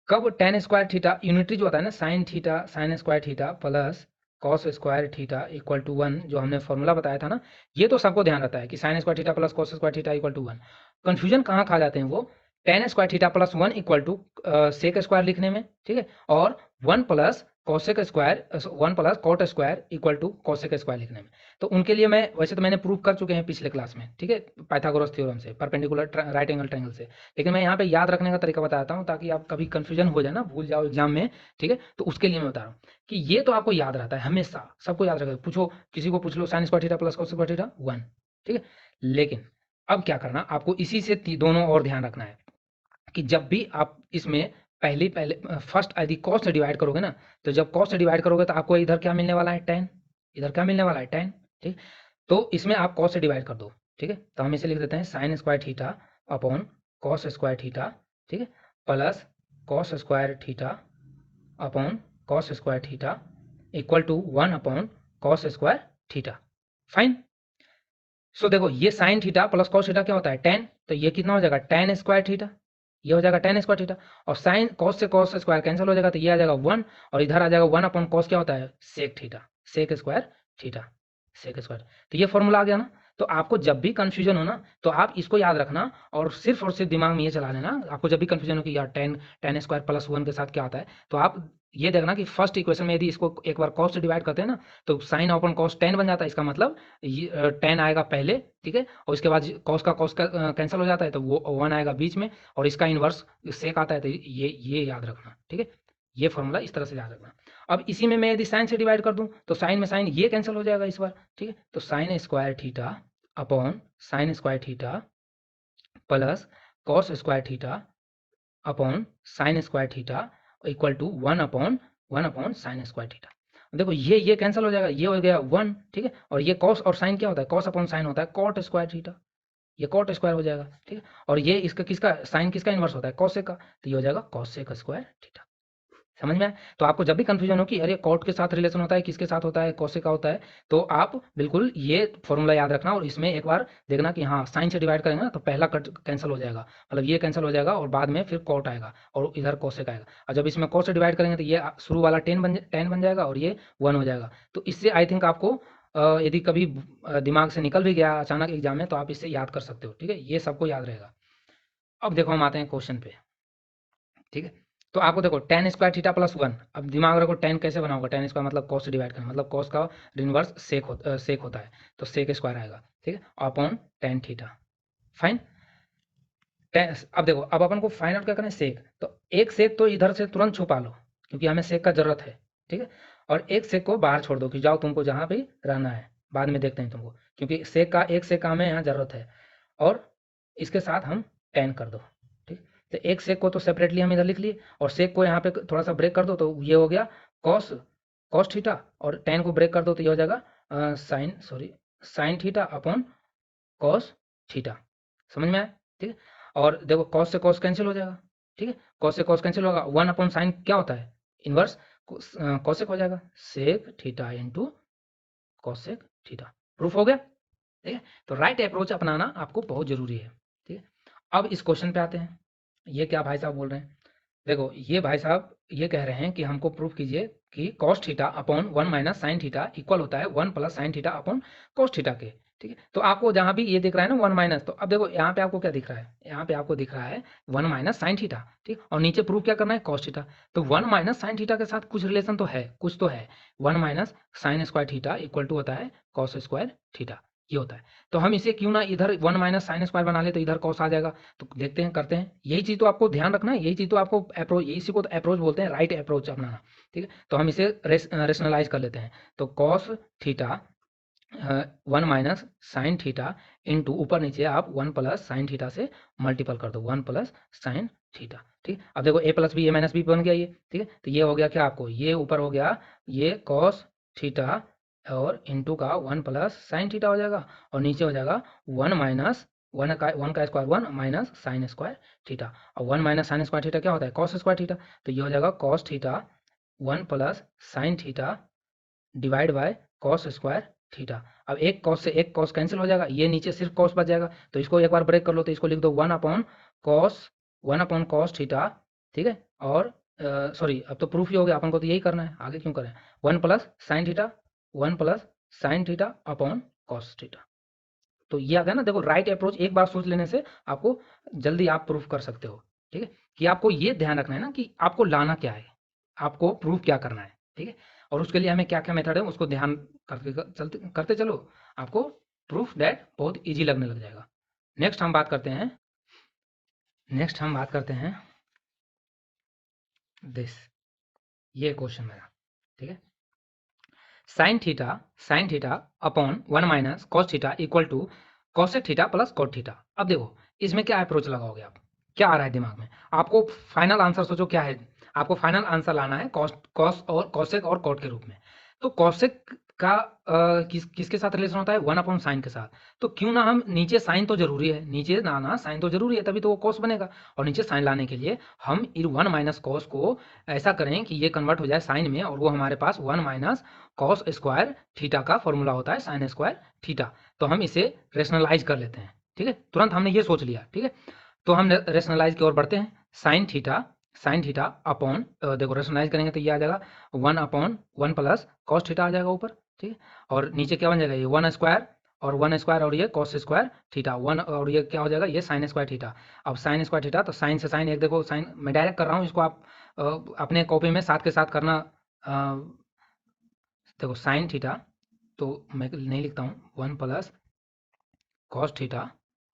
कब टेन स्क्वायर थीटा यूनिटरी जो होता है ना, sine theta sine square theta plus cos square theta equal to 1, जो हमने फॉर्मूला बताया था ना, ये तो सबको ध्यान रहता है कि sine square theta plus cos square theta equal to 1। Confusion कहाँ खा जाते हैं वो, tan square theta plus 1 equal to sec square लिखने में, ठीक है, और 1 plus cosec square 1 plus cot square equal to cosec square लिखने में। तो उनके लिए मैं वैसे तो मैंने प्रूव कर चुके हैं पिछले क्लास में, ठीक है, पाइथागोरस थ्योरम से, परपेंडिकुलर राइट एंगल ट्रायंगल से, लेकिन मैं यहाँ पे याद रखने का तरीका बताता हूँ ताकि आप कभी कंफ्यूजन हो जाए ना, भूल जाओ एग्जाम में, ठीक है। तो उसके लिए मैं बता रहा हूँ कि ये तो आपको याद रहता है हमेशा, सबको याद रखेगा, पूछो किसी को पूछ लो sine square theta plus cos square theta 1, ठीक है। लेकिन अब क्या करना आपको, इसी से दोनों और ध्यान रखना है कि जब भी आप इसमें पहले पहले फर्स्ट यदि कॉस से डिवाइड करोगे ना, तो जब कॉस से डिवाइड करोगे तो आपको इधर क्या मिलने वाला है, tan, इधर क्या मिलने वाला है, tan, ठीक। तो इसमें आप कॉस से डिवाइड कर दो, ठीक है। तो हम इसे लिख देते हैं sine square theta upon cos square theta, ठीक है, plus cos square theta upon cos square theta equal to 1 upon cos square theta. Fine. So देखो ये sine theta plus cos theta क्या होता है, tan, तो ये कितना हो जाएगा, tan स्क्वायर थीटा, ये हो जाएगा tan स्क्वायर थीटा, और साइन कॉस से कॉस स्क्वायर कैंसिल हो जाएगा, तो ये आ जाएगा 1, और इधर आ जाएगा 1 अपॉन कॉस क्या होता है, sec theta, sec square theta, sec square. तो ये फॉर्मूला आ गया ना। तो आपको जब भी कंफ्यूजन हो ना, तो आप इसको याद रखना और सिर्फ दिमाग में ये चला लेना। आपको जब भी कंफ्यूजन हो कि यार tan स्क्वायर प्लस 1 के साथ क्या आता है, तो आप ये देखना कि फर्स्ट इक्वेशन में यदि इसको एक बार कॉस से डिवाइड करते हैं ना, तो साइन अपॉन कॉस tan बन जाता है, इसका मतलब ये tan आएगा पहले, ठीक है, और इसके बाद कॉस का कॉस कैंसिल हो जाता है, तो वो 1 आएगा बीच में, और इसका इनवर्स सेक आता है, तो ये याद रखना, ठीक है। ये फॉर्मूला इस तरह से याद रखना। अब इसी में मैं यदि साइन से डिवाइड कर दूं, तो साइन में साइन ये कैंसिल हो जाएगा इस बार, ठीक है। तो sine square theta upon sine square theta plus cos square theta upon sine square theta equal to 1 upon sine square theta. देखो ये कैंसिल हो जाएगा, ये हो गया 1, ठीक है, और ये कॉस और साइन क्या होता है, कॉस अपॉन साइन होता है कॉट स्क्वायर थीटा, ये कॉट स्क्वायर हो जाएगा, ठीक है, और ये इसका किसका साइन किसका इनवर्स होता है, कॉसेक का, तो ये हो जाएगा कॉसेक स्क्वायर थीटा। समझ में आया? तो आपको जब भी कंफ्यूजन हो कि अरे कॉट के साथ रिलेशन होता है, किसके साथ होता है, कॉसेक का होता है, तो आप बिल्कुल ये फॉर्मूला याद रखना, और इसमें एक बार देखना कि हाँ साइन से डिवाइड करेंगे ना, तो पहला कट कैंसिल हो जाएगा, मतलब ये कैंसिल हो जाएगा, और बाद में फिर कॉट आएगा और इधर कॉसेक आएगा, और जब इसमें कॉस से डिवाइड करेंगे तो ये शुरू वाला टेन बन जाएगा और ये 1 हो जाएगा। तो इससे आई थिंक आपको यदि कभी दिमाग से निकल भी गया अचानक एग्जाम में, तो आप इससे याद कर सकते हो, ठीक है, ये सबको याद रहेगा। अब देखो हम आते हैं क्वेश्चन पे, ठीक है। तो आपको देखो tan स्क्वायर थीटा प्लस 1, अब दिमाग रखो tan कैसे बनाओगे, tan स्क्वायर मतलब cos से डिवाइड करना, मतलब cos का इनवर्स सेक होता है, तो सेक स्क्वायर आएगा, ठीक है, अपॉन tan थीटा। फाइन। अब देखो, अब अपन को फाइंड आउट क्या करना है, सेक, तो एक सेक तो इधर से तुरंत छुपा लो क्योंकि हमें सेक का जरूरत है, ठीक है, और एक सेक को बाहर छोड़ दो कि जाओ तुमको जहाँ भी रहना है, बाद में देखते हैं तुमको, क्योंकि सेक का एक सेक का हमें यहाँ जरूरत है, और इसके साथ हम tan कर दो, ठीक। तो एक सेक को तो सेपरेटली हम इधर लिख लिए, और सेक को यहाँ पे थोड़ा सा ब्रेक कर दो, तो ये हो गया कॉस कॉस थीटा, और tan को ब्रेक कर दो तो ये हो जाएगा sign theta upon cos theta. समझ में आया, ठीक है। और देखो कॉस से कॉस कैंसिल हो जाएगा, ठीक है, कॉस से कॉस कैंसिल होगा, 1 अपॉन साइन क्या होता है, इनवर्स कॉसेक हो जाएगा, sec theta into cosec theta. Proof हो गया, ठीक है। तो राइट अप्रोच अपनाना आपको बहुत जरूरी है, ठीक है। अब इस क्वेश्चन पे आते हैं, ये क्या भाई साहब बोल रहे हैं, देखो ये भाई साहब ये कह रहे हैं कि हमको प्रूफ कीजिए कि cos theta upon 1 minus sine theta equal होता है 1 plus sine theta upon cos theta के, ठीक है। तो आपको जहाँ भी ये दिख रहा है ना 1 माइनस, तो अब देखो यहाँ पे आपको क्या दिख रहा है, यहाँ पे आपको दिख रहा है 1 माइनस साइन थीटा, ठीक, और नीचे प्रूफ क्या करना है, कॉस थीटा। तो 1 माइनस साइन थीटा के साथ कुछ रिलेशन तो है, कुछ तो है, 1 minus sine square theta equal to होता है कॉस स्क्वायर थीटा, ये होता है। तो हम इसे क्यों ना इधर 1 माइनस साइन स्क्वायर बना ले, तो इधर कॉस आ जाएगा, तो देखते हैं करते हैं, यही चीज़ तो आपको ध्यान रखना है, यही चीज़ तो आपको अप्रोच, इसी को तो अप्रोच बोलते हैं, राइट अप्रोच अपनाना, ठीक है। तो हम इसे रेशनलाइज कर लेते हैं, तो cos theta 1 minus sine theta into ऊपर नीचे आप 1 प्लस साइन थीटा से मल्टीपल कर दो, 1 प्लस साइन थीटा, ठीक। अब देखो A plus B A minus B बन गया ये, ठीक है, तो ये हो गया क्या आपको, ये ऊपर हो गया ये कॉस थीटा और इंटू का 1 प्लस साइन थीटा हो जाएगा, और नीचे हो जाएगा 1 माइनस 1 का square 1 minus sine square theta, और 1 माइनस साइन स्क्वायर थीटा क्या होता है, कॉस स्क्वायर थीटा, तो ये हो जाएगा cos theta 1 plus sine theta divide by cos square theta. अब एक कॉस से एक कॉस कैंसिल हो जाएगा, ये नीचे सिर्फ कॉस बच जाएगा, तो इसको एक बार ब्रेक कर लो, तो इसको लिख दो 1 अपॉन कॉस थीटा, ठीक है, और सॉरी अब तो प्रूफ ही हो गया, अपन को तो यही करना है, आगे क्यों करें, 1 plus sine theta 1 plus sine theta upon cos theta. तो ये आ गया ना, देखो राइट अप्रोच एक बार सोच लेने से आपको जल्दी आप प्रूफ कर सकते हो, ठीक है, कि आपको ये ध्यान रखना है ना कि आपको लाना क्या है, आपको प्रूफ क्या करना है। ठीक है। और उसके लिए हमें क्या क्या मेथड है उसको ध्यान करते चलो, आपको प्रूफ दैट बहुत ईजी लगने लग जाएगा। नेक्स्ट हम बात करते हैं दिस, ये क्वेश्चन मेरा, ठीक है। Sine theta upon 1 minus cos theta equal to cosec theta plus cot theta. अब देखो इसमें क्या अप्रोच लगाओगे आप, क्या आ रहा है दिमाग में, आपको फाइनल आंसर सोचो क्या है। आपको फाइनल आंसर लाना है कॉस और कॉसेक और कॉट के रूप में। तो कॉसेक का किसके साथ रिलेशन होता है, 1 अपॉन साइन के साथ। तो क्यों ना हम नीचे साइन तो जरूरी है, नीचे लाना साइन तो जरूरी है, तभी तो वो कॉस बनेगा। और नीचे साइन लाने के लिए हम 1 माइनस कॉस को ऐसा करें कि ये कन्वर्ट हो जाए साइन में, और वो हमारे पास 1 माइनस कॉस स्क्वायर थीटा का फॉर्मूला होता है साइन स्क्वायर थीटा। तो हम इसे रेशनलाइज कर लेते हैं, ठीक है। तुरंत हमने ये सोच लिया, ठीक है। तो हम रेशनलाइज की ओर बढ़ते हैं। साइन थीटा अपॉन, देखो रेशनलाइज करेंगे तो ये आ जाएगा 1 अपॉन 1 प्लस कॉस थीटा आ जाएगा ऊपर, ठीक है। और नीचे क्या बन जाएगा, ये 1 स्क्वायर और ये कॉस स्क्वायर थीटा 1, और ये क्या हो जाएगा, ये साइन स्क्वायर थीटा। अब साइन स्क्वायर थीटा, तो साइन से साइन एक, देखो साइन मैं डायरेक्ट कर रहा हूँ, इसको आप अपने कॉपी में साथ के साथ करना। देखो साइन थीटा, तो मैं नहीं लिखता हूँ, 1 प्लस कॉस थीटा,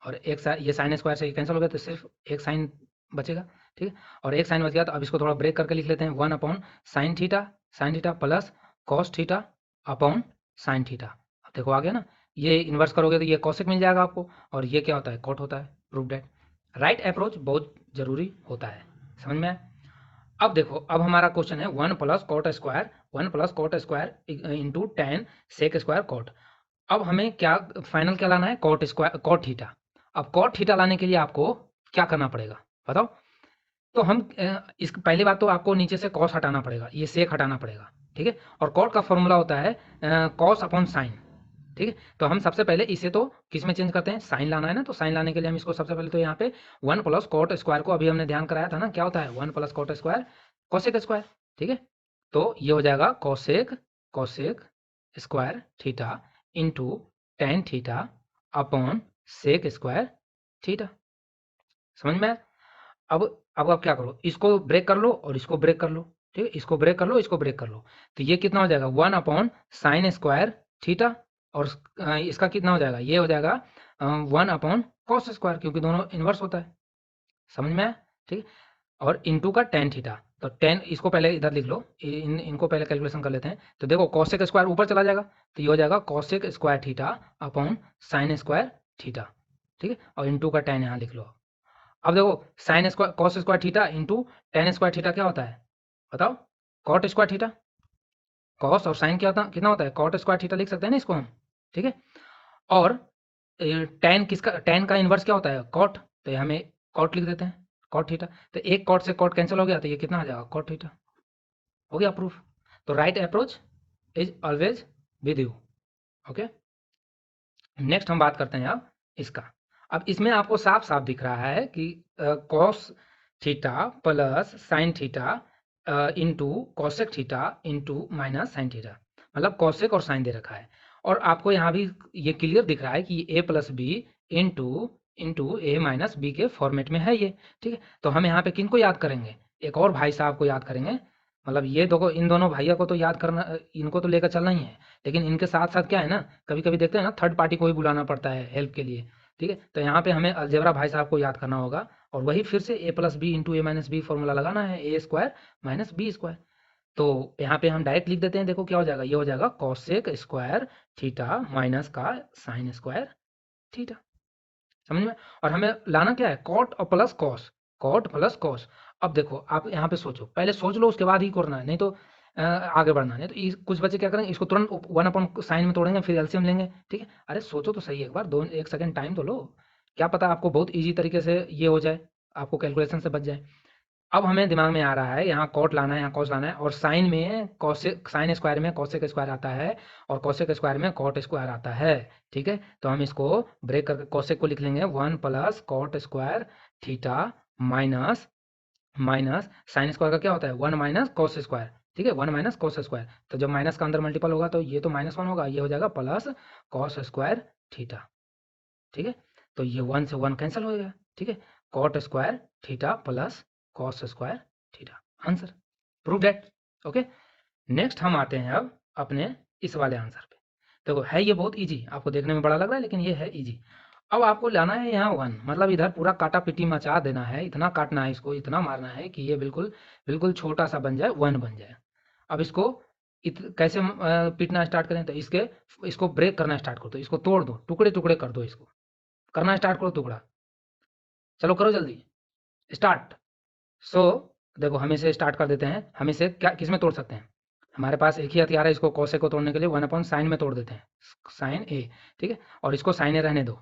और एक ये साइन स्क्वायर से कैंसिल हो गया तो सिर्फ एक साइन बचेगा, ठीक है। और एक साइन बच गया तो अब इसको थोड़ा ब्रेक करके लिख लेते हैं, 1 upon sine theta plus cos theta upon sine theta. अब देखो आ गया ना, ये इन्वर्स करोगे तो ये कॉसेक मिल जाएगा आपको, और ये क्या होता है, कॉट होता है। प्रूव दैट राइट अप्रोच बहुत जरूरी होता है, समझ में आया। अब देखो, अब हमारा क्वेश्चन है 1 plus cot square into tan sec square cot. अब हमें क्या फाइनल क्या लाना है, कॉट थीटा। अब कॉट थीटा लाने के लिए आपको क्या करना पड़ेगा बताओ। तो हम इस पहली बात तो आपको नीचे से कॉस हटाना पड़ेगा, ये सेक हटाना पड़ेगा, ठीक है। और कॉट का फॉर्मूला होता है कॉस अपॉन साइन, ठीक है। तो हम सबसे पहले इसे तो किस में चेंज करते हैं, साइन लाना है ना, तो साइन लाने के लिए हम इसको सबसे पहले तो यहाँ पे 1 प्लस कॉट स्क्वायर को अभी हमने ध्यान कराया था ना, क्या होता है 1 plus cot square cosec square, ठीक है। तो ये हो जाएगा cosec square theta into tan theta upon sec square theta, समझ में आया? अब आप क्या करो, इसको ब्रेक कर लो और इसको ब्रेक कर लो, ठीक है। इसको ब्रेक कर लो, इसको ब्रेक कर लो, तो ये कितना हो जाएगा 1 अपॉन साइन स्क्वायर थीटा, और इसका कितना हो जाएगा, ये हो जाएगा 1 अपॉन कॉस स्क्वायर, क्योंकि दोनों इन्वर्स होता है, समझ में आया, ठीक है। और इंटू का टेन थीटा, तो टेन इसको पहले इधर लिख लो, इनको पहले कैलकुलेशन कर लेते हैं। तो देखो कॉसेक स्क्वायर ऊपर चला जाएगा, तो ये हो जाएगा cosec square theta upon sine square theta, ठीक है। और इंटू का टेन यहाँ लिख लो। अब देखो sign square cos square theta into ten square theta क्या होता है बताओ, कॉट स्क्वायर थीटा। कॉस और साइन क्या होता कितना होता है, कॉट स्क्वायर थीटा लिख सकते हैं ना इसको हम, ठीक है। और टेन का इन्वर्स क्या होता है, कॉट, तो हमें कॉट लिख देते हैं, कॉट थीटा। तो एक कॉट से कॉट कैंसिल हो गया, तो ये कितना आ जाएगा, कॉट थीटा। हो गया प्रूफ। तो right approach is always with you, okay. Next हम बात करते हैं अब इसका। अब इसमें आपको साफ साफ दिख रहा है कि cos theta plus sine theta into cosec theta into minus sine theta, मतलब कॉसेक और साइन दे रखा है। और आपको यहाँ भी ये क्लियर दिख रहा है कि ए plus B into into A minus B के फॉर्मेट में है ये, ठीक है। तो हम यहाँ पे किन को याद करेंगे, एक और भाई साहब को याद करेंगे। मतलब ये देखो इन दोनों भाइयों को तो याद करना, इनको तो लेकर चलना ही है, लेकिन इनके साथ साथ क्या है ना, कभी कभी देखते हैं ना थर्ड पार्टी को भी बुलाना पड़ता है हेल्प के लिए, ठीक है। तो यहाँ पे हमें अलजेब्रा भाई साहब को याद करना होगा, और वही फिर से ए plus B into A minus B formula लगाना है, ए स्क्वायर माइनस बी स्क्वायर। तो यहाँ पे हम डायरेक्ट लिख देते हैं, देखो क्या हो जाएगा, ये हो जाएगा कॉसेक स्क्वायर थीटा माइनस का साइन स्क्वायर थीटा, समझ में। और हमें लाना क्या है, कॉट और plus cos, cot plus cos. अब देखो आप यहाँ पे सोचो, पहले सोच लो उसके बाद ही करना है, नहीं तो आगे बढ़ना है। नहीं तो कुछ बच्चे क्या करेंगे, इसको तुरंत 1 अपॉन साइन में तोड़ेंगे फिर एलसीएम लेंगे, ठीक है। अरे सोचो तो सही एक बार, दो एक सेकंड टाइम तो लो, क्या पता आपको बहुत ईजी तरीके से ये हो जाए, आपको कैलकुलेशन से बच जाए। अब हमें दिमाग में आ रहा है यहाँ कॉट लाना है, यहाँ कॉस लाना है, और साइन में कॉसेक, साइन स्क्वायर में कॉसेक स्क्वायर आता है, और कॉसेक स्क्वायर में कॉट स्क्वायर आता है, ठीक है। तो हम इसको ब्रेक करके कॉसेक को लिख लेंगे 1 plus cot square theta minus minus sine square का क्या होता है 1 माइनस कॉस स्क्वायर, ठीक है, 1 माइनस कॉस स्क्वायर। तो जब माइनस का अंदर मल्टीपल होगा तो ये तो -1 होगा, ये हो जाएगा प्लस कॉस स्क्वायर थीटा, ठीक है। तो ये 1 से 1 कैंसिल हो गया, ठीक है। Cot square theta plus cos square theta, answer, prove that, okay. Next हम आते हैं अब अपने इस वाले आंसर पे। देखो है ये बहुत इजी, आपको देखने में बड़ा लग रहा है लेकिन ये है इजी। अब आपको लाना है यहाँ 1, मतलब इधर पूरा काटा पिटी मचा देना है, इतना काटना है इसको, इतना मारना है कि ये बिल्कुल बिल्कुल छोटा सा बन जाए, 1 बन जाए। अब इसको कैसे पीटना स्टार्ट करें, तो इसको ब्रेक करना स्टार्ट कर दो, इसको तोड़ दो, टुकड़े टुकड़े कर दो, इसको करना स्टार्ट करो टुकड़ा। चलो करो जल्दी स्टार्ट। सो देखो हम इसे स्टार्ट कर देते हैं। हम इसे क्या किस में तोड़ सकते हैं, हमारे पास एक ही हथियार है, इसको कॉसे को तोड़ने के लिए 1/sin में तोड़ देते हैं, साइन ए। ठीक है, और इसको साइन ए रहने दो।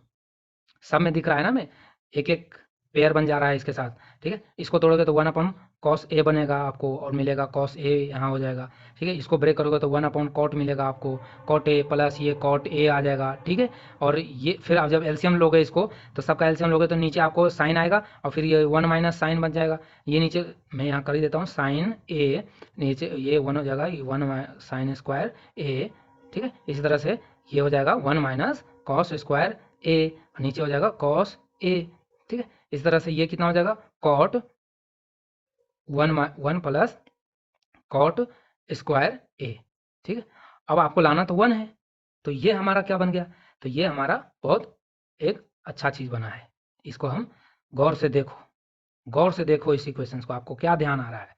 सब में दिख रहा है ना, मैं एक एक पेयर बन जा रहा है इसके साथ। ठीक है, इसको तोड़ोगे तो 1/cos a बनेगा आपको, और मिलेगा cos a यहाँ हो जाएगा। ठीक है, इसको ब्रेक करोगे तो 1/cot मिलेगा आपको, cot a प्लस ये cot a आ जाएगा। ठीक है, और ये फिर आप जब एलसीएम लोगे इसको, तो सबका एलसीएम लोगे तो नीचे आपको साइन आएगा, और फिर ये 1 माइनस साइन बन जाएगा। ये नीचे मैं यहाँ कर ही देता हूँ, साइन a, नीचे ये 1 हो जाएगा, 1 sin² a। ठीक है, इसी तरह से ये हो जाएगा 1 cos² a, नीचे हो जाएगा cos a। ठीक है, इस तरह से ये कितना हो जाएगा, cot 1 plus cot square a। ठीक है, अब आपको लाना तो 1 है, तो ये हमारा क्या बन गया, तो ये हमारा बहुत एक अच्छा चीज़ बना है। इसको हम गौर से देखो, गौर से देखो इस इक्वेशंस को, आपको क्या ध्यान आ रहा है,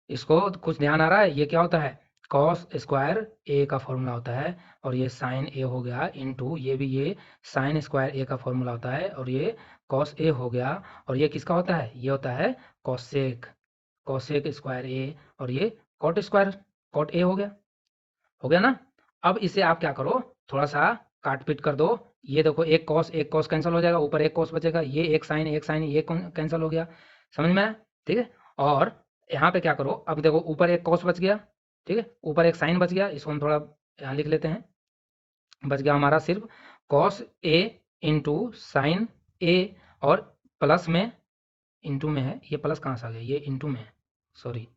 इसको कुछ ध्यान आ रहा है। ये क्या होता है, कॉस स्क्वायर ए का फॉर्मूला होता है, और ये साइन ए हो गया इंटू ये भी ये साइन स्क्वायर ए का फॉर्मूला होता है, और ये कॉस ए हो गया, और ये किसका होता है, ये होता है कॉसेक, कॉसेक स्क्वायर ए, और ये कॉट स्क्वायर कॉट ए हो गया ना। अब इसे आप क्या करो, थोड़ा सा काट पीट कर दो। ये देखो एक कॉस कैंसिल हो जाएगा, ऊपर एक कॉस बचेगा, ये एक साइन ये कैंसिल हो गया, समझ में आया। ठीक है, और यहाँ पे क्या करो, अब देखो ऊपर एक कॉस बच गया, ठीक है, ऊपर एक साइन बच गया, इसको हम थोड़ा यहाँ लिख लेते हैं। बच गया हमारा सिर्फ कॉस ए इंटू साइन ए, और प्लस में इंटू में है, ये प्लस कहाँ से आ गया, ये इंटू में है, सॉरी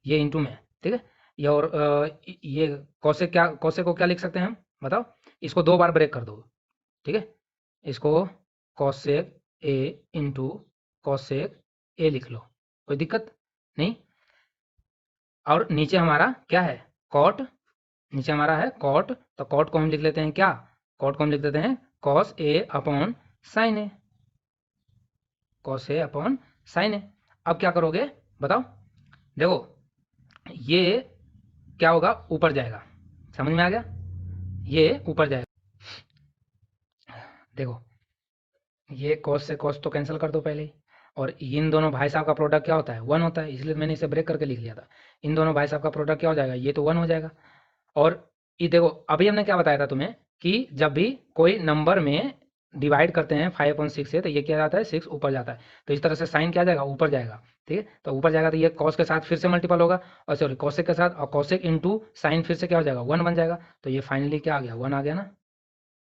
ये इंटू में है। ठीक है, ये और ये कॉसे को क्या लिख सकते हैं हम, बताओ, इसको 2 बार ब्रेक कर दो। ठीक है, इसको कॉसेक ए इंटू कॉसेक ए लिख लो, कोई दिक्कत नहीं। और नीचे हमारा क्या है, कॉट, नीचे हमारा है कॉट, तो कॉट को हम लिख लेते हैं क्या, कॉट को हम लिख देते हैं cos A upon sine A, cos A upon sine ए। अब क्या करोगे बताओ, देखो ये क्या होगा, ऊपर जाएगा, समझ में आ गया, ये ऊपर जाएगा। देखो ये कॉस से कॉस तो कैंसिल कर दो पहले ही, और इन दोनों भाई साहब का प्रोडक्ट क्या होता है, 1 होता है, इसलिए मैंने इसे ब्रेक करके लिख लिया था। इन दोनों भाई साहब का प्रोडक्ट क्या हो जाएगा, ये तो 1 हो जाएगा। और ये देखो अभी हमने क्या बताया था तुम्हें, कि जब भी कोई नंबर में डिवाइड करते हैं 5/6 से, तो ये क्या जाता है, 6 ऊपर जाता है, तो इस तरह से साइन क्या जाएगा, ऊपर जाएगा। ठीक है, तो ऊपर जाएगा तो ये कॉस के साथ फिर से मल्टीपल होगा, और सॉरी कॉसेक के साथ, और कॉसेक इंटू साइन फिर से क्या हो जाएगा, 1 बन जाएगा, तो ये फाइनली क्या आ गया, 1 आ गया ना।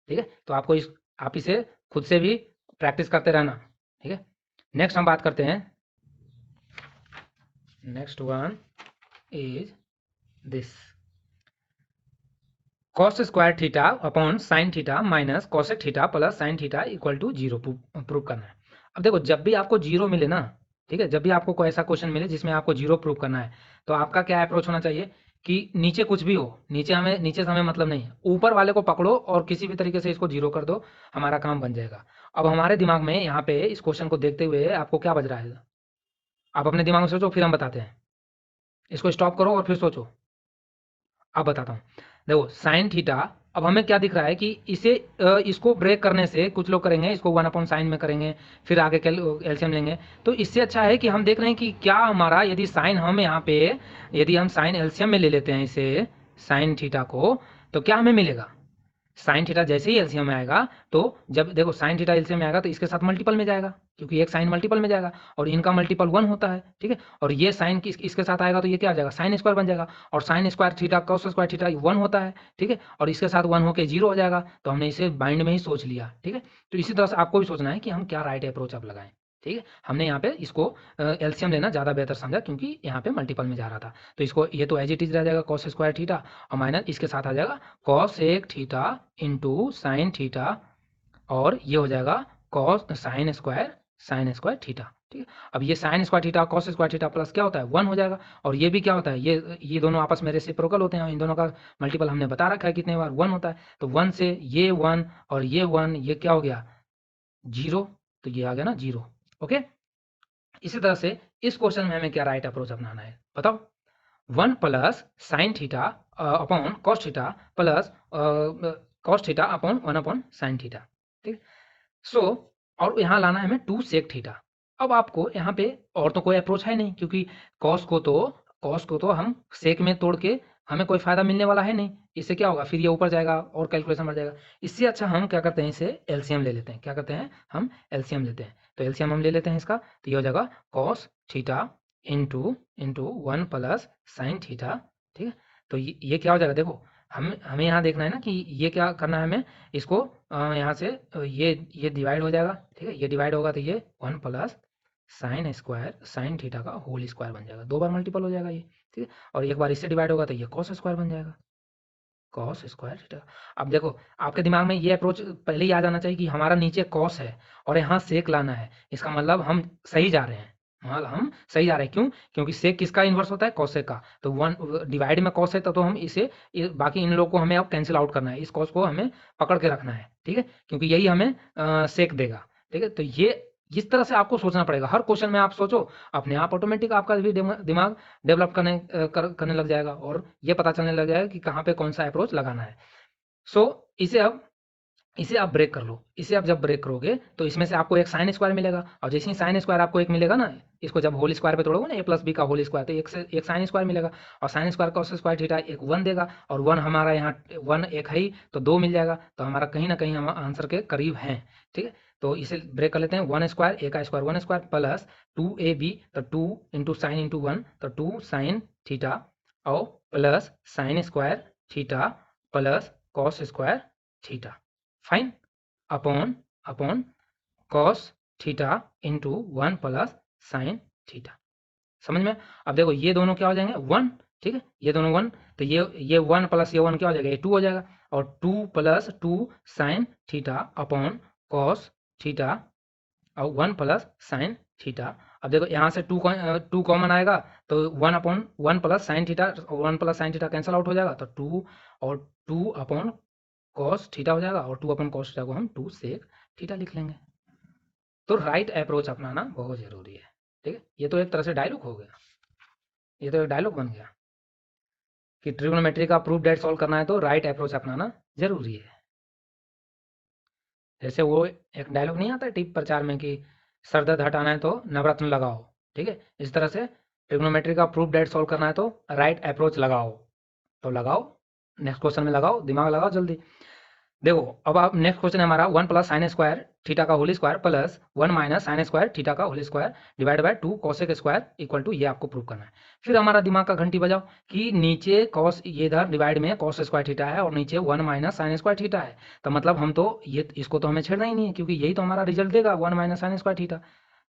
ठीक है, तो आपको आप इसे खुद से भी प्रैक्टिस करते रहना। ठीक है, नेक्स्ट हम बात करते हैं, next one is this, cos square theta upon sine theta minus cosec theta plus sine theta equal to 0 prove करना है। अब देखो जब भी आपको 0 मिले ना, ठीक है, जब भी आपको कोई ऐसा क्वेश्चन मिले जिसमें आपको 0 प्रूव करना है, तो आपका क्या अप्रोच होना चाहिए, कि नीचे कुछ भी हो, नीचे से हमें मतलब नहीं है, ऊपर वाले को पकड़ो और किसी भी तरीके से इसको 0 कर दो, हमारा काम बन जाएगा। अब हमारे दिमाग में यहाँ पे इस क्वेश्चन को देखते हुए आपको क्या बज रहा है, आप अपने दिमाग में सोचो, फिर हम बताते हैं। इसको स्टॉप करो और फिर सोचो, अब बताता हूँ। देखो साइन थीटा, अब हमें क्या दिख रहा है कि इसको ब्रेक करने से, कुछ लोग करेंगे इसको 1/sin में करेंगे, फिर आगे एलसीएम लेंगे, तो इससे अच्छा है कि हम देख रहे हैं कि क्या हमारा, यदि साइन हम यहाँ पे, यदि हम साइन एलसीएम में ले लेते हैं इसे, साइन थीटा को, तो क्या हमें मिलेगा, साइन थीटा जैसे ही एलसीएम में आएगा, तो जब देखो साइन थीटा एलसीएम में आएगा तो इसके साथ मल्टीपल में जाएगा, क्योंकि एक साइन मल्टीपल में जाएगा, और इनका मल्टीपल 1 होता है। ठीक है, और ये साइन इसके साथ आएगा तो ये क्या आ जाएगा, साइन स्क्वायर बन जाएगा, और sign square theta cos square theta 1 होता है। ठीक है, और इसके साथ 1 होकर 0 हो जाएगा, तो हमने इसे माइंड में ही सोच लिया। ठीक है, तो इसी तरह से आपको भी सोचना है कि हम क्या राइट अप्रोच आप लगाएं। ठीक है, हमने यहाँ पे इसको एलसीएम लेना ज़्यादा बेहतर समझा, क्योंकि यहाँ पे मल्टीपल में जा रहा था, तो इसको ये तो एज इट इज रह जाएगा कॉस स्क्वायर थीटा, और माइनस इसके साथ आ जाएगा कॉस एक थीटा इंटू साइन थीटा, और ये हो जाएगा कॉस साइन स्क्वायर थीटा। ठीक है। अब ये sign square theta cos square theta plus क्या होता है 1 हो जाएगा, और ये भी क्या होता है, ये दोनों आपस में रेसिप्रोकल होते हैं, इन दोनों का मल्टीपल हमने बता रखा है कितने बार 1 होता है, तो 1 से ये 1 और ये 1, ये क्या हो गया 0, तो ये आ गया ना 0। ओके, इसी तरह से इस क्वेश्चन में हमें क्या राइट अप्रोच अपनाना है बताओ, 1 plus sine theta upon cos theta plus cos theta upon 1 upon sine theta, ठीक। सो और यहाँ लाना है हमें 2 सेक थीटा। अब आपको यहाँ पे और तो कोई अप्रोच है नहीं, क्योंकि कॉस को तो हम सेक में तोड़ के हमें कोई फायदा मिलने वाला है नहीं, इससे क्या होगा फिर ये ऊपर जाएगा और कैलकुलेशन बढ़ जाएगा। इससे अच्छा हम क्या करते हैं, इसे एलसीएम ले लेते हैं। क्या करते हैं हम एलसीएम लेते हैं, तो एलसीएम हम ले लेते हैं इसका, तो ये हो जाएगा cos theta into into 1 plus sine theta, ठीक है। तो ये क्या हो जाएगा, देखो हमें यहाँ देखना है ना कि ये क्या करना है हमें, इसको यहाँ से ये डिवाइड हो जाएगा, ठीक है। ये डिवाइड होगा तो ये 1 plus sine square sine theta का होल स्क्वायर बन जाएगा, 2 बार मल्टीपल हो जाएगा ये, ठीक है। और एक बार इससे डिवाइड होगा तो ये कॉस स्क्वायर बन जाएगा, कॉस स्क्वायर थीटा। अब देखो आपके दिमाग में ये अप्रोच पहले ही आ जाना चाहिए कि हमारा नीचे कॉस है और यहाँ सेक लाना है, इसका मतलब हम सही जा रहे हैं, मतलब हम सही जा रहे हैं। क्यों? क्योंकि सेक किसका इन्वर्स होता है, कॉसेक का, तो 1 डिवाइड में कॉस है तो हम इसे बाकी इन लोगों को हमें अब कैंसिल आउट करना है, इस कॉस को हमें पकड़ के रखना है, ठीक है, क्योंकि यही हमें सेक देगा, ठीक है। तो ये इस तरह से आपको सोचना पड़ेगा, हर क्वेश्चन में आप सोचो, अपने आप ऑटोमेटिक आपका भी दिमाग डेवलप करने लग जाएगा और ये पता चलने लग जाएगा कि कहाँ पे कौन सा अप्रोच लगाना है। सो इसे आप ब्रेक कर लो, इसे आप जब ब्रेक करोगे तो इसमें से आपको एक साइन स्क्वायर मिलेगा, और जैसे ही साइन स्क्वायर आपको एक मिलेगा ना, इसको जब होल स्क्वायर पे तोड़ोगे ना, ए प्लस बी का होल स्क्वायर, तो एक साइन स्क्वायर मिलेगा, और sign square cos square theta एक 1 देगा, और 1 हमारा यहाँ 1 एक है ही, तो 2 मिल जाएगा, तो हमारा कहीं ना कहीं हम आंसर के करीब हैं, ठीक है। तो इसे ब्रेक कर लेते हैं, 1 स्क्वायर ए का स्क्वायर 1 स्क्वायर प्लस 2ab, तो 2 इंटू साइन इंटू 1, तो 2 साइन थीटा और plus sine square theta plus cos square theta, fine, upon upon cos theta into 1 plus sine theta, समझ में। अब देखो ये दोनों क्या हो जाएंगे 1, ठीक है, ये दोनों 1, तो ये 1 प्लस ये 1 क्या हो जाएगा, ये 2 हो जाएगा, और 2 plus 2 sign theta upon cos theta और 1 प्लस साइन थीटा। अब देखो यहाँ से 2 कॉमन आएगा, तो 1 upon 1 plus sine theta, 1 plus sine theta cancel out हो जाएगा, तो 2 और 2 अपॉन कॉस थीटा हो जाएगा, और 2 अपॉन कॉस थीटा को हम 2 सेक थीटा लिख लेंगे। तो राइट अप्रोच अपनाना बहुत जरूरी है, ठीक है। ये तो एक तरह से डायलॉग हो गया, ये तो एक डायलॉग बन गया कि ट्रिग्नोमेट्री का प्रूफ डेट सॉल्व करना है तो राइट अप्रोच अपनाना जरूरी है। जैसे वो एक डायलॉग नहीं आता है टिप प्रचार में कि सर दर्द हटाना है तो नवरत्न लगाओ, ठीक है, इस तरह से ट्रिग्नोमेट्री का प्रूफ डेट सॉल्व करना है तो राइट अप्रोच लगाओ, तो लगाओ, नेक्स्ट क्वेश्चन में लगाओ, दिमाग लगाओ जल्दी। देखो अब आप नेक्स्ट क्वेश्चन है हमारा 1 प्लस साइन स्क्वायर थीटा का whole square plus 1 minus sine square theta का whole square divide by 2 cosec square equal to, ये आपको प्रूव करना है। फिर हमारा दिमाग का घंटी बजाओ कि नीचे कॉस, ये इधर डिवाइड में कॉस स्क्वायर थीटा है और नीचे 1 माइनस साइन स्क्वायर थीटा है, तो मतलब हम तो ये इसको तो हमें छेड़ना ही नहीं है, क्योंकि यही तो हमारा रिजल्ट देगा 1 माइनस साइन स्क्वायर थीटा,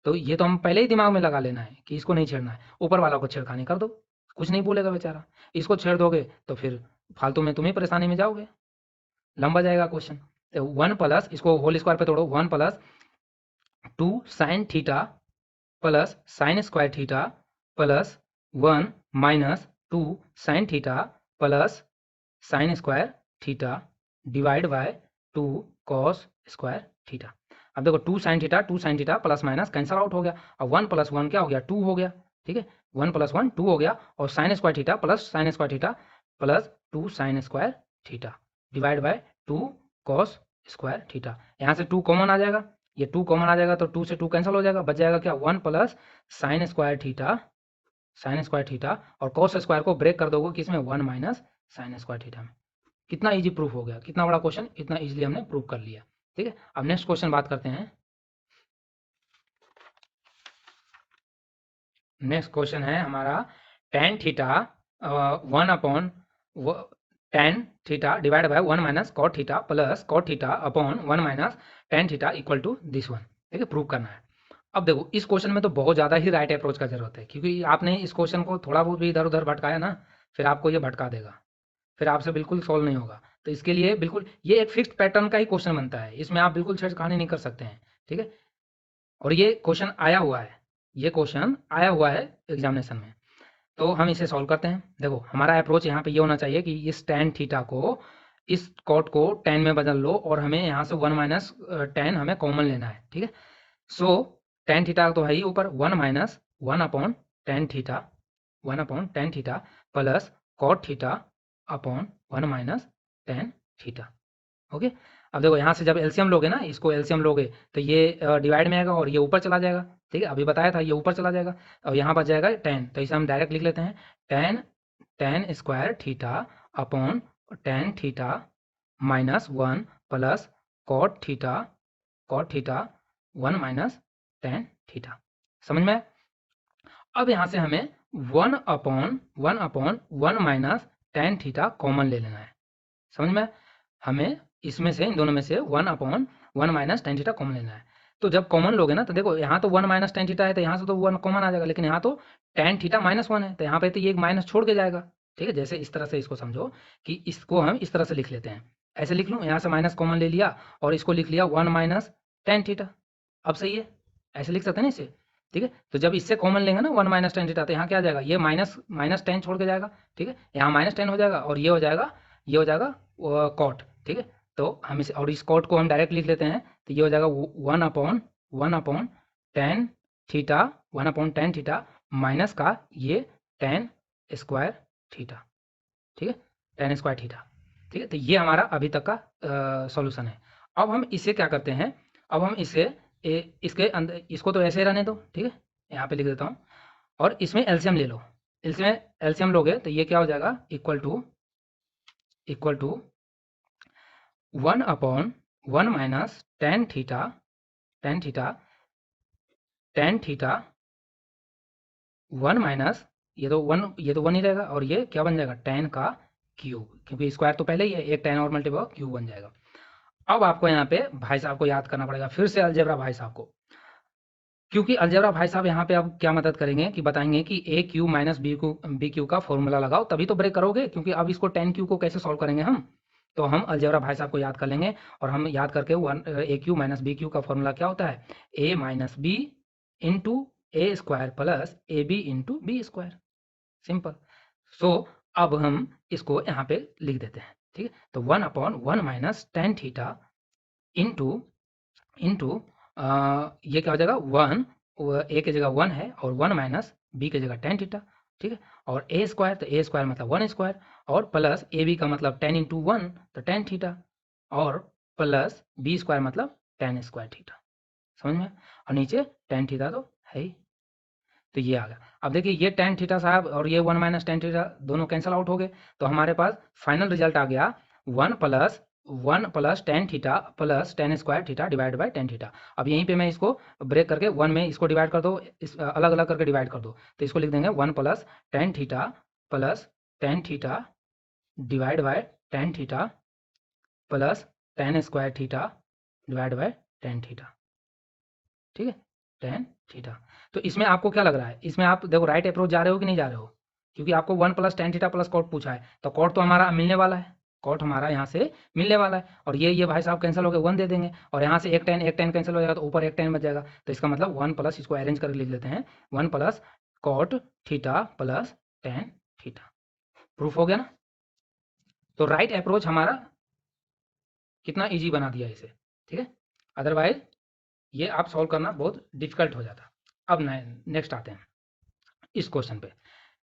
तो ये तो हम पहले ही दिमाग में लगा लेना है कि इसको नहीं छेड़ना है, ऊपर वाला को छेड़खानी कर दो, कुछ नहीं बोलेगा बेचारा। इसको छेड़ दोगे तो फिर फालतू में तुम्हें परेशानी में जाओगे, लंबा जाएगा क्वेश्चन। तो 1 प्लस, इसको होल स्क्वायर पे तोड़ो, 1 plus 2 sign theta plus sine square theta plus 1 minus 2 sign theta plus sine square theta divide by 2 cos square theta. अब देखो 2 sign theta plus minus cancel out हो गया, और 1 प्लस 1 क्या हो गया 2 हो गया, ठीक है, 1 प्लस 1 2 हो गया, और sign square theta plus sine square theta plus 2 sign square theta divide by 2 cos square theta. यहाँ से 2 कॉमन आ जाएगा, ये 2 कॉमन आ जाएगा तो 2 से 2 कैंसिल हो जाएगा, बच जाएगा क्या 1 प्लस साइन स्क्वायर थीटा और कॉस स्क्वायर को ब्रेक कर दोगे किसमें 1 माइनस साइन स्क्वायर थीटा में। कितना इजी प्रूफ हो गया, कितना बड़ा क्वेश्चन, इतना इजीली हमने प्रूफ कर लिया, ठीक है। अब नेक्स्ट क्वेश्चन बात करते हैं। नेक्स्ट क्वेश्चन है हमारा tan theta 1 upon tan theta divide by 1 minus cot theta plus cot theta upon 1 minus tan theta equal to this one, ठीक है, प्रूव करना है। अब देखो इस क्वेश्चन में तो बहुत ज़्यादा ही राइट अप्रोच का जरूरत है, क्योंकि आपने इस क्वेश्चन को थोड़ा बहुत भी इधर उधर भटकाया ना, फिर आपको ये भटका देगा, फिर आपसे बिल्कुल सॉल्व नहीं होगा। तो इसके लिए बिल्कुल ये एक फिक्स्ड पैटर्न का ही क्वेश्चन बनता है, इसमें आप बिल्कुल छेड़खानी नहीं कर सकते हैं, ठीक है। और ये क्वेश्चन आया हुआ है, ये क्वेश्चन आया हुआ है एग्जामिनेशन में। तो हम इसे सॉल्व करते हैं। देखो हमारा अप्रोच यहाँ पे ये होना चाहिए कि इस tan थीटा को, इस कॉट को tan में बदल लो और हमें यहाँ से 1 माइनस tan हमें कॉमन लेना है, ठीक है। सो tan थीटा तो है ही ऊपर, 1 minus 1 upon tan theta, 1 upon tan theta plus cot theta upon 1 minus tan theta. Okay, अब देखो यहाँ से जब एलसीएम लोगे ना, इसको एलसीएम लोगे तो ये डिवाइड में आएगा और ये ऊपर चला जाएगा, ठीक है। अभी बताया था ये ऊपर चला जाएगा और यहाँ बच जाएगा tan, तो इसे हम डायरेक्ट लिख लेते हैं tan square theta upon tan theta minus 1 plus cot theta 1 minus tan theta. समझ में? अब यहाँ से हमें 1 upon 1 minus tan theta common ले लेना है। समझ में? हमें इसमें से, इन दोनों में से 1 upon 1 minus tan theta common लेना है। तो जब कॉमन लोगे ना, तो देखो यहाँ तो 1 माइनस tan थीटा है, तो यहाँ से तो 1 कॉमन आ जाएगा, लेकिन यहाँ तो tan थीटा माइनस 1 है, तो यहाँ पे तो ये एक माइनस छोड़ के जाएगा, ठीक है। जैसे इस तरह से इसको समझो कि इसको हम इस तरह से लिख लेते हैं, ऐसे लिख लूँ, यहाँ से माइनस कॉमन ले लिया और इसको लिख लिया 1 माइनस tan थीटा। अब सही है, ऐसे लिख सकते हैं ना इसे, ठीक है। तो जब इससे कॉमन लेंगे ना 1 माइनस tan थीटा, तो यहाँ क्या आ जाएगा, ये माइनस tan छोड़ के जाएगा, ठीक है। यहाँ माइनस tan हो जाएगा और ये हो जाएगा कॉट, ठीक है। तो हम इस, और इस कॉट को हम डायरेक्ट लिख लेते हैं, तो ये हो जाएगा 1 अपॉन tan थीटा माइनस का ये tan स्क्वायर थीटा, ठीक है, tan स्क्वायर थीटा, ठीक है। तो ये हमारा अभी तक का सॉल्यूशन है। अब हम इसे क्या करते हैं, अब हम इसे इसके अंदर, इसको तो ऐसे ही रहने दो, ठीक है, यहाँ पे लिख देता हूँ, और इसमें एलसीएम ले लो। इसमें एलसीएम लोगे तो ये क्या हो जाएगा, equal to 1 upon 1 minus tan theta 1 minus, ये तो 1 ही रहेगा, और ये क्या बन जाएगा, tan का क्यूब, क्योंकि स्क्वायर तो पहले ही है, एक tan और मल्टीप्लाई क्यूब बन जाएगा। अब आपको यहाँ पे भाई साहब को याद करना पड़ेगा, फिर से अलजेब्रा भाई साहब को, क्योंकि अलजेब्रा भाई साहब यहाँ पे अब क्या मदद करेंगे कि बताएंगे कि ए क्यू माइनस बी क्यू का फॉर्मूला लगाओ, तभी तो ब्रेक करोगे, क्योंकि अब इसको tan क्यू को कैसे सॉल्व करेंगे हम, तो हम अलजेब्रा भाई साहब को याद कर लेंगे, और हम याद करके A cube minus B cube का फॉर्मूला क्या होता है, A minus B into A square plus A B into B square, simple. So अब हम इसको यहाँ पे लिख देते हैं, ठीक है। तो 1 upon 1 minus tan theta into ये क्या हो जाएगा, 1, ए की जगह 1 है और 1 माइनस बी की जगह tan थीटा, ठीक है। और ए स्क्वायर, तो ए स्क्वायर मतलब 1 स्क्वायर, और प्लस ए बी का मतलब tan इंटू 1 तो tan थीटा, और प्लस बी स्क्वायर मतलब tan स्क्वायर थीटा, समझ में। और नीचे tan थीटा तो है ही, तो ये आ गया। अब देखिए ये tan थीटा साहब और ये 1 माइनस tan थीटा दोनों कैंसिल आउट हो गए, तो हमारे पास फाइनल रिजल्ट आ गया 1 plus tan theta plus tan square theta divide bye tan theta. अब यहीं पे मैं इसको ब्रेक करके 1 में इसको डिवाइड कर दो, इस अलग अलग करके डिवाइड कर दो, तो इसको लिख देंगे 1 plus tan theta plus tan theta divide bye tan theta plus tan square theta divide bye tan theta, ठीक है, tan थीटा। तो इसमें आपको क्या लग रहा है, इसमें आप देखो राइट अप्रोच जा रहे हो कि नहीं जा रहे हो, क्योंकि आपको 1 plus tan theta plus cot पूछा है, तो कॉट तो हमारा मिलने वाला है, कॉट हमारा यहाँ से मिलने वाला है, और ये भाई साहब कैंसिल हो गए, 1 दे देंगे, और यहाँ से एक tan कैंसिल हो जाएगा, तो ऊपर एक tan बच जाएगा, तो इसका मतलब 1 प्लस, इसको अरेंज करके लिख लेते हैं, 1 plus cot theta plus tan theta. Proof हो गया ना। तो राइट अप्रोच हमारा कितना ईजी बना दिया इसे, ठीक है, अदरवाइज ये आप सॉल्व करना बहुत डिफिकल्ट हो जाता। अब नेक्स्ट आते हैं इस क्वेश्चन पे।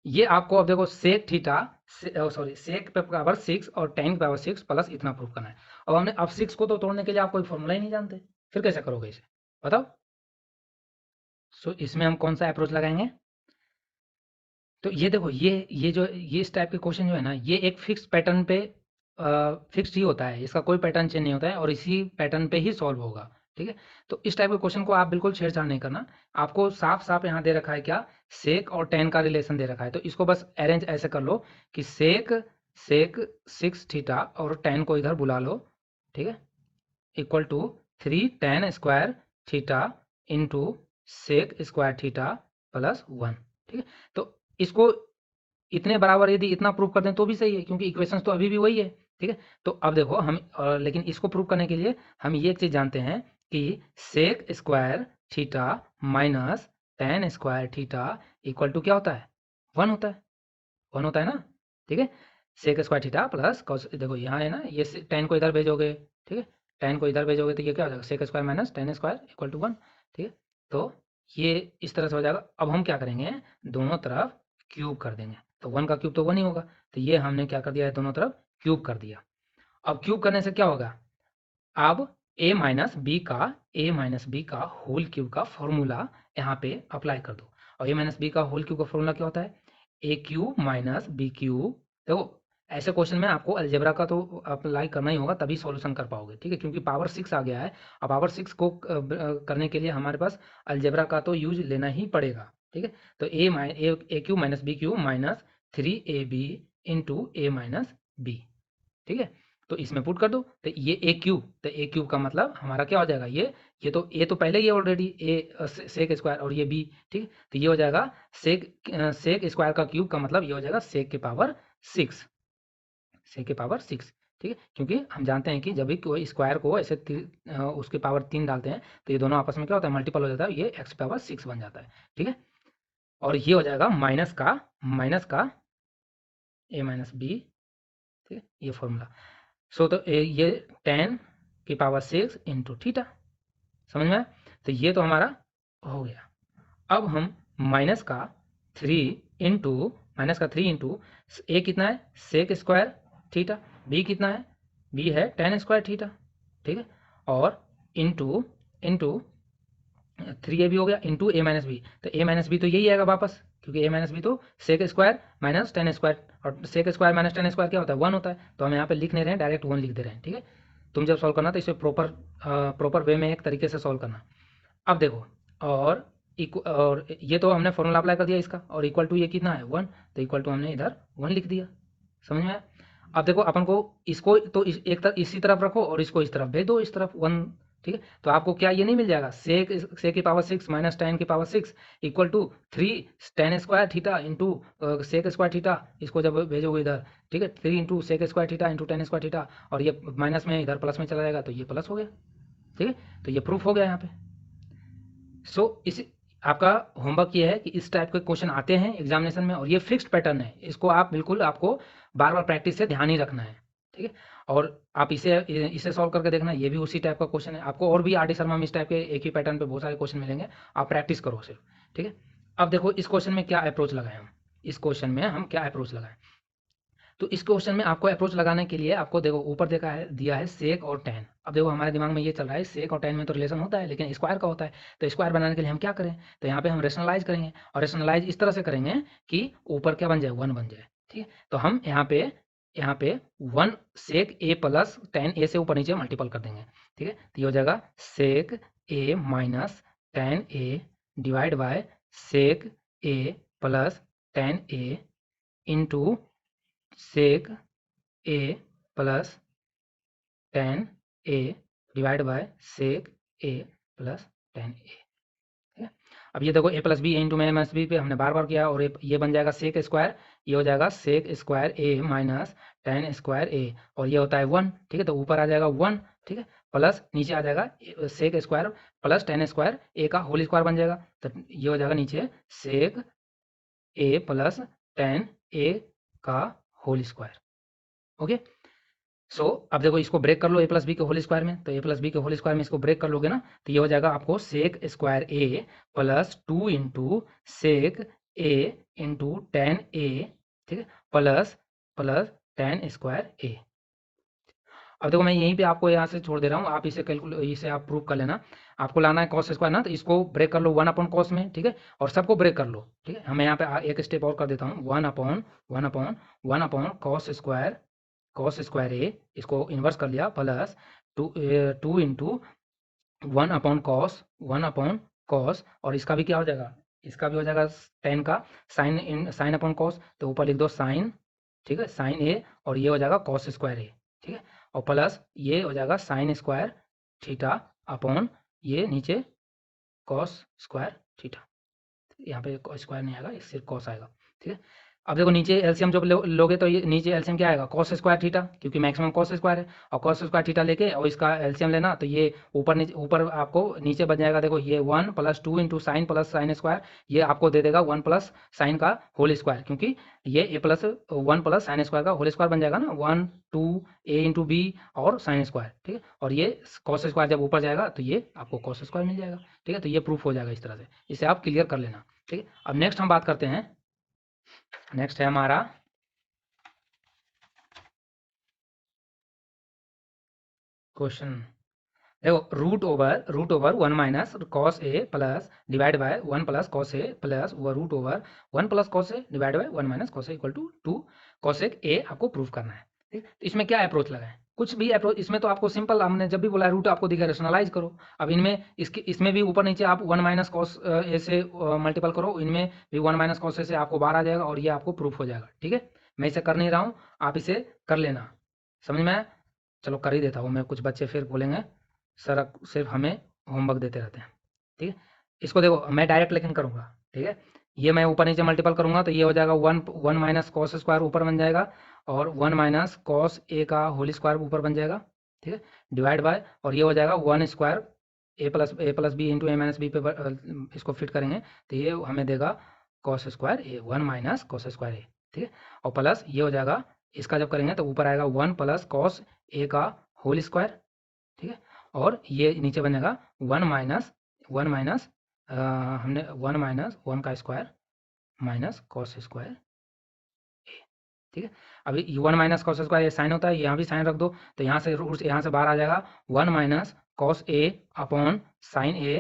ये आपको अब देखो सेक थीटा, सॉरी सेक पे पावर 6 और tan पे पावर 6 प्लस इतना प्रूफ करना है। अब हमने अब 6 को तो तोड़ने के लिए आप कोई फॉर्मूला ही नहीं जानते, फिर कैसे करोगे इसे, बताओ। सो इसमें हम कौन सा अप्रोच लगाएंगे, तो ये देखो ये इस टाइप के क्वेश्चन जो है ना, ये एक फिक्स पैटर्न पे फिक्स्ड ही होता है, इसका कोई पैटर्न चेंज नहीं होता है, और इसी पैटर्न पे ही सॉल्व होगा, ठीक है। तो इस टाइप के क्वेश्चन को आप बिल्कुल छेड़छाड़ नहीं करना, आपको साफ साफ यहाँ दे रखा है क्या, सेक और tan का रिलेशन दे रखा है, तो इसको बस अरेंज ऐसे कर लो कि सेक 6 थीटा और tan को इधर बुला लो, ठीक है, equal to 3 tan square theta into sec square theta plus 1, ठीक है। तो इसको इतने बराबर यदि इतना प्रूव कर दें तो भी सही है, क्योंकि इक्वेशंस तो अभी भी वही है, ठीक है। तो अब देखो हम लेकिन इसको प्रूव करने के लिए हम ये एक चीज़ जानते हैं कि sec square theta minus tan square theta equal to क्या होता है, 1 होता है, 1 होता है ना, ठीक है। Sec square theta plus cos, देखो यहाँ है ना, ये tan को इधर भेजोगे, ठीक है, tan को इधर भेजोगे तो ये क्या हो जाएगा, sec square minus tan square equal to 1, ठीक है। तो ये इस तरह से हो जाएगा। अब हम क्या करेंगे, दोनों तरफ क्यूब कर देंगे, तो 1 का क्यूब तो 1 ही होगा, तो ये हमने क्या कर दिया है, दोनों तरफ क्यूब कर दिया। अब क्यूब करने से क्या होगा, अब a माइनस बी का होल क्यूब का फॉर्मूला यहाँ पे अप्लाई कर दो। और a माइनस बी का होल क्यूब का फॉर्मूला क्या होता है, ए क्यूब माइनस बी क्यूब। देखो ऐसे क्वेश्चन में आपको अलजेब्रा का तो अप्लाई करना ही होगा, तभी सॉल्यूशन कर पाओगे, ठीक है, क्योंकि पावर 6 आ गया है। अब पावर 6 को करने के लिए हमारे पास अलजेब्रा का तो यूज लेना ही पड़ेगा, ठीक है। तो A cube minus B cube minus 3ab into A minus B, ठीक है। तो इसमें पुट कर दो, तो ये ए क्यूब, तो ए क्यूब का मतलब हमारा क्या हो जाएगा, ये तो ए तो पहले ही है ऑलरेडी, ए सेक स्क्वायर, और ये बी, ठीक है। तो ये हो जाएगा सेक स्क्वायर का क्यूब का मतलब ये हो जाएगा सेक के पावर 6, सेक के पावर 6, ठीक है। क्योंकि हम जानते हैं कि जब भी कोई स्क्वायर को ऐसे उसके पावर 3 डालते हैं तो ये दोनों आपस में क्या होता है, मल्टीपल हो जाता है, ये एक्स पावर 6 बन जाता है, ठीक है। और ये हो जाएगा माइनस का ए माइनस बी, ठीक है, ये फॉर्मूला। सो तो ये 10 की पावर 6 इंटू थीटा, समझ में आया? तो ये तो हमारा हो गया। अब हम माइनस का 3 इंटू ए कितना है, सेक स्क्वायर थीटा, बी कितना है, बी है tan स्क्वायर थीटा, ठीक है, और इंटू इंटू 3ab हो गया इंटू ए माइनस बी। तो ए माइनस बी तो यही आएगा वापस, क्योंकि ए माइनस बी तो sec square minus tan square, और sec square minus tan square क्या होता है, 1 होता है। तो हम यहाँ पे लिख नहीं रहे हैं, डायरेक्ट 1 लिख दे रहे हैं, ठीक है। तुम जब सॉल्व करना तो इसे प्रॉपर वे में एक तरीके से सॉल्व करना। अब देखो, और ये तो हमने फॉर्मूला अप्लाई कर दिया इसका, और इक्वल टू ये कितना है 1, तो इक्वल टू हमने इधर 1 लिख दिया, समझ में आया? अब देखो अपन को इसको तो एक तरफ इसी तरफ रखो और इसको इस तरफ भेज दो, इस तरफ 1, ठीक है। तो आपको क्या ये नहीं मिल जाएगा, सेक की पावर 6 माइनस tan की power 6 equal to 3 tan square theta into sec square theta, इसको जब भेजोगे इधर, ठीक है, 3 into sec square theta into tan square theta, और ये माइनस में इधर प्लस में चला जाएगा, तो ये प्लस हो गया, ठीक है। तो ये प्रूफ हो गया यहाँ पे। सो इस आपका होमवर्क ये है कि इस टाइप के क्वेश्चन आते हैं एग्जामिनेशन में, और ये फिक्स्ड पैटर्न है, इसको आप बिल्कुल आपको बार बार प्रैक्टिस से ध्यान ही रखना है, ठीक है। और आप इसे सॉल्व करके देखना, ये भी उसी टाइप का क्वेश्चन है। आपको और भी आर डी शर्मा में इस टाइप के एक ही पैटर्न पे बहुत सारे क्वेश्चन मिलेंगे, आप प्रैक्टिस करो सिर्फ, ठीक है। अब देखो इस क्वेश्चन में क्या अप्रोच लगाएं हम, इस क्वेश्चन में हम क्या अप्रोच लगाएं। तो इस क्वेश्चन में आपको अप्रोच लगाने के लिए आपको देखो ऊपर देखा है, दिया है सेक और tan। अब देखो हमारे दिमाग में ये चल रहा है, सेक और tan में तो रिलेशन होता है लेकिन स्क्वायर का होता है, तो स्क्वायर बनाने के लिए हम क्या करें, तो यहाँ पे हम रेशनलाइज करेंगे, और रेशनलाइज इस तरह से करेंगे कि ऊपर क्या बन जाए, 1 बन जाए, ठीक है। तो हम यहाँ पे 1 सेक ए प्लस tan ए से ऊपर नीचे मल्टीपल कर देंगे, ठीक है। तो ये हो जाएगा sec A minus tan A divide by sec A plus tan A into sec A plus tan A divide by sec A plus tan A, ठीक है। अब ये देखो ए प्लस बी इंटू में माइनस बी पे हमने बार बार किया, और ये बन जाएगा सेक स्क्वायर, ये हो जाएगा sec square A minus tan square ए, और ये होता है 1, ठीक है। तो ऊपर आ जाएगा 1, ठीक है, प्लस नीचे आ जाएगा sec square plus tan square A का होल स्क्वायर बन जाएगा, तो ये हो जाएगा नीचे सेक ए प्लस tan ए का होल स्क्वायर, ओके। सो अब देखो इसको ब्रेक कर लो ए प्लस बी के होल स्क्वायर में, तो ए प्लस बी के होल स्क्वायर में इसको ब्रेक कर लोगे ना, तो ये हो जाएगा आपको sec square A plus 2 into sec A into tan A, ठीक है, plus plus tan square A. अब देखो मैं यहीं पे आपको यहाँ से छोड़ दे रहा हूँ, आप इसे आप प्रूव कर लेना। आपको लाना है कॉस स्क्वायर ना, तो इसको ब्रेक कर लो 1 अपॉन कॉस में, ठीक है, और सबको ब्रेक कर लो, ठीक है। मैं यहाँ पे एक स्टेप और कर देता हूँ, 1 अपॉन कॉस स्क्वायर ए, इसको इन्वर्स कर लिया, प्लस 2 इंटू 1 अपॉन कॉस, और इसका भी क्या हो जाएगा, इसका भी हो जाएगा tan का साइन अपॉन कॉस, तो ऊपर लिख दो साइन, ठीक है, साइन ए, और ये हो जाएगा कॉस स्क्वायर ए, ठीक है, और प्लस ये हो जाएगा साइन स्क्वायर थीटा अपॉन ये नीचे कॉस स्क्वायर थीटा, यहाँ पे स्क्वायर नहीं आएगा, सिर्फ कॉस आएगा, ठीक है। अब देखो नीचे एलसीएम जब लोगे तो ये नीचे एलसीएम क्या आएगा, कॉस स्क्वायर थीटा, क्योंकि मैक्सिमम कॉस स्क्वायर है, और कॉस स्क्वायर थीटा लेके और इसका एलसीएम लेना, तो ये ऊपर नीचे, ऊपर आपको नीचे बन जाएगा, देखो ये 1 + 2 into sine plus sine square, ये आपको दे देगा 1 प्लस साइन का होल स्क्वायर, क्योंकि ये ए प्लस 1 प्लस साइन स्क्वायर का होल स्क्वायर बन जाएगा ना, 1 2 ए इंटू बी और साइन स्क्वायर, ठीक है। और ये कॉस स्क्वायर जब ऊपर जाएगा तो ये आपको कॉस स्क्वायर मिल जाएगा, ठीक है। तो ये प्रूफ हो जाएगा इस तरह से, इसे आप क्लियर कर लेना, ठीक है। अब नेक्स्ट हम बात करते हैं, नेक्स्ट है हमारा क्वेश्चन। देखो root over 1 minus cos A plus divide by 1 plus cos A plus root over 1 plus cos A divide by 1 minus cos A equal to 2 cosec A आपको प्रूफ करना है, ठीक। तो इसमें क्या अप्रोच लगाए, कुछ भी अप्रोच, इसमें तो आपको सिंपल, हमने जब भी बोला रूट आपको दिखा रेशनलाइज करो। अब इनमें इसमें भी ऊपर नीचे आप 1 माइनस कॉस ए से मल्टीपल करो, इनमें भी 1 माइनस कॉस ए से आपको बाहर आ जाएगा और ये आपको प्रूफ हो जाएगा, ठीक है। मैं इसे कर नहीं रहा हूँ, आप इसे कर लेना, समझ में आया? चलो कर ही देता हूँ मैं, कुछ बच्चे फिर बोलेंगे सर सिर्फ हमें होमवर्क देते रहते हैं, ठीक है। इसको देखो मैं डायरेक्ट लेकिन करूँगा, ठीक है। ये मैं ऊपर नीचे मल्टीपल करूँगा तो ये हो जाएगा 1 माइनस कॉस स्क्वायर ऊपर बन जाएगा, और 1 माइनस कॉस ए का होल स्क्वायर ऊपर बन जाएगा, ठीक है, डिवाइड बाय, और ये हो जाएगा 1 square A plus B into A minus B पे इसको फिट करेंगे तो ये हमें देगा कॉस स्क्वायर ए, 1 माइनस कॉस स्क्वायर ए, ठीक है। और प्लस ये हो जाएगा, इसका जब करेंगे तो ऊपर आएगा 1 प्लस कॉस ए का होल स्क्वायर, ठीक है। और ये नीचे बनेगा 1 माइनस हमने 1 माइनस 1 का स्क्वायर माइनस कॉस स्क्वायर ए, ठीक है। अभी 1 माइनस कॉस स्क्वायर ये साइन होता है, यहाँ भी साइन रख दो, तो यहाँ से रूट यहाँ से बाहर आ जाएगा 1 minus cos A upon sine A,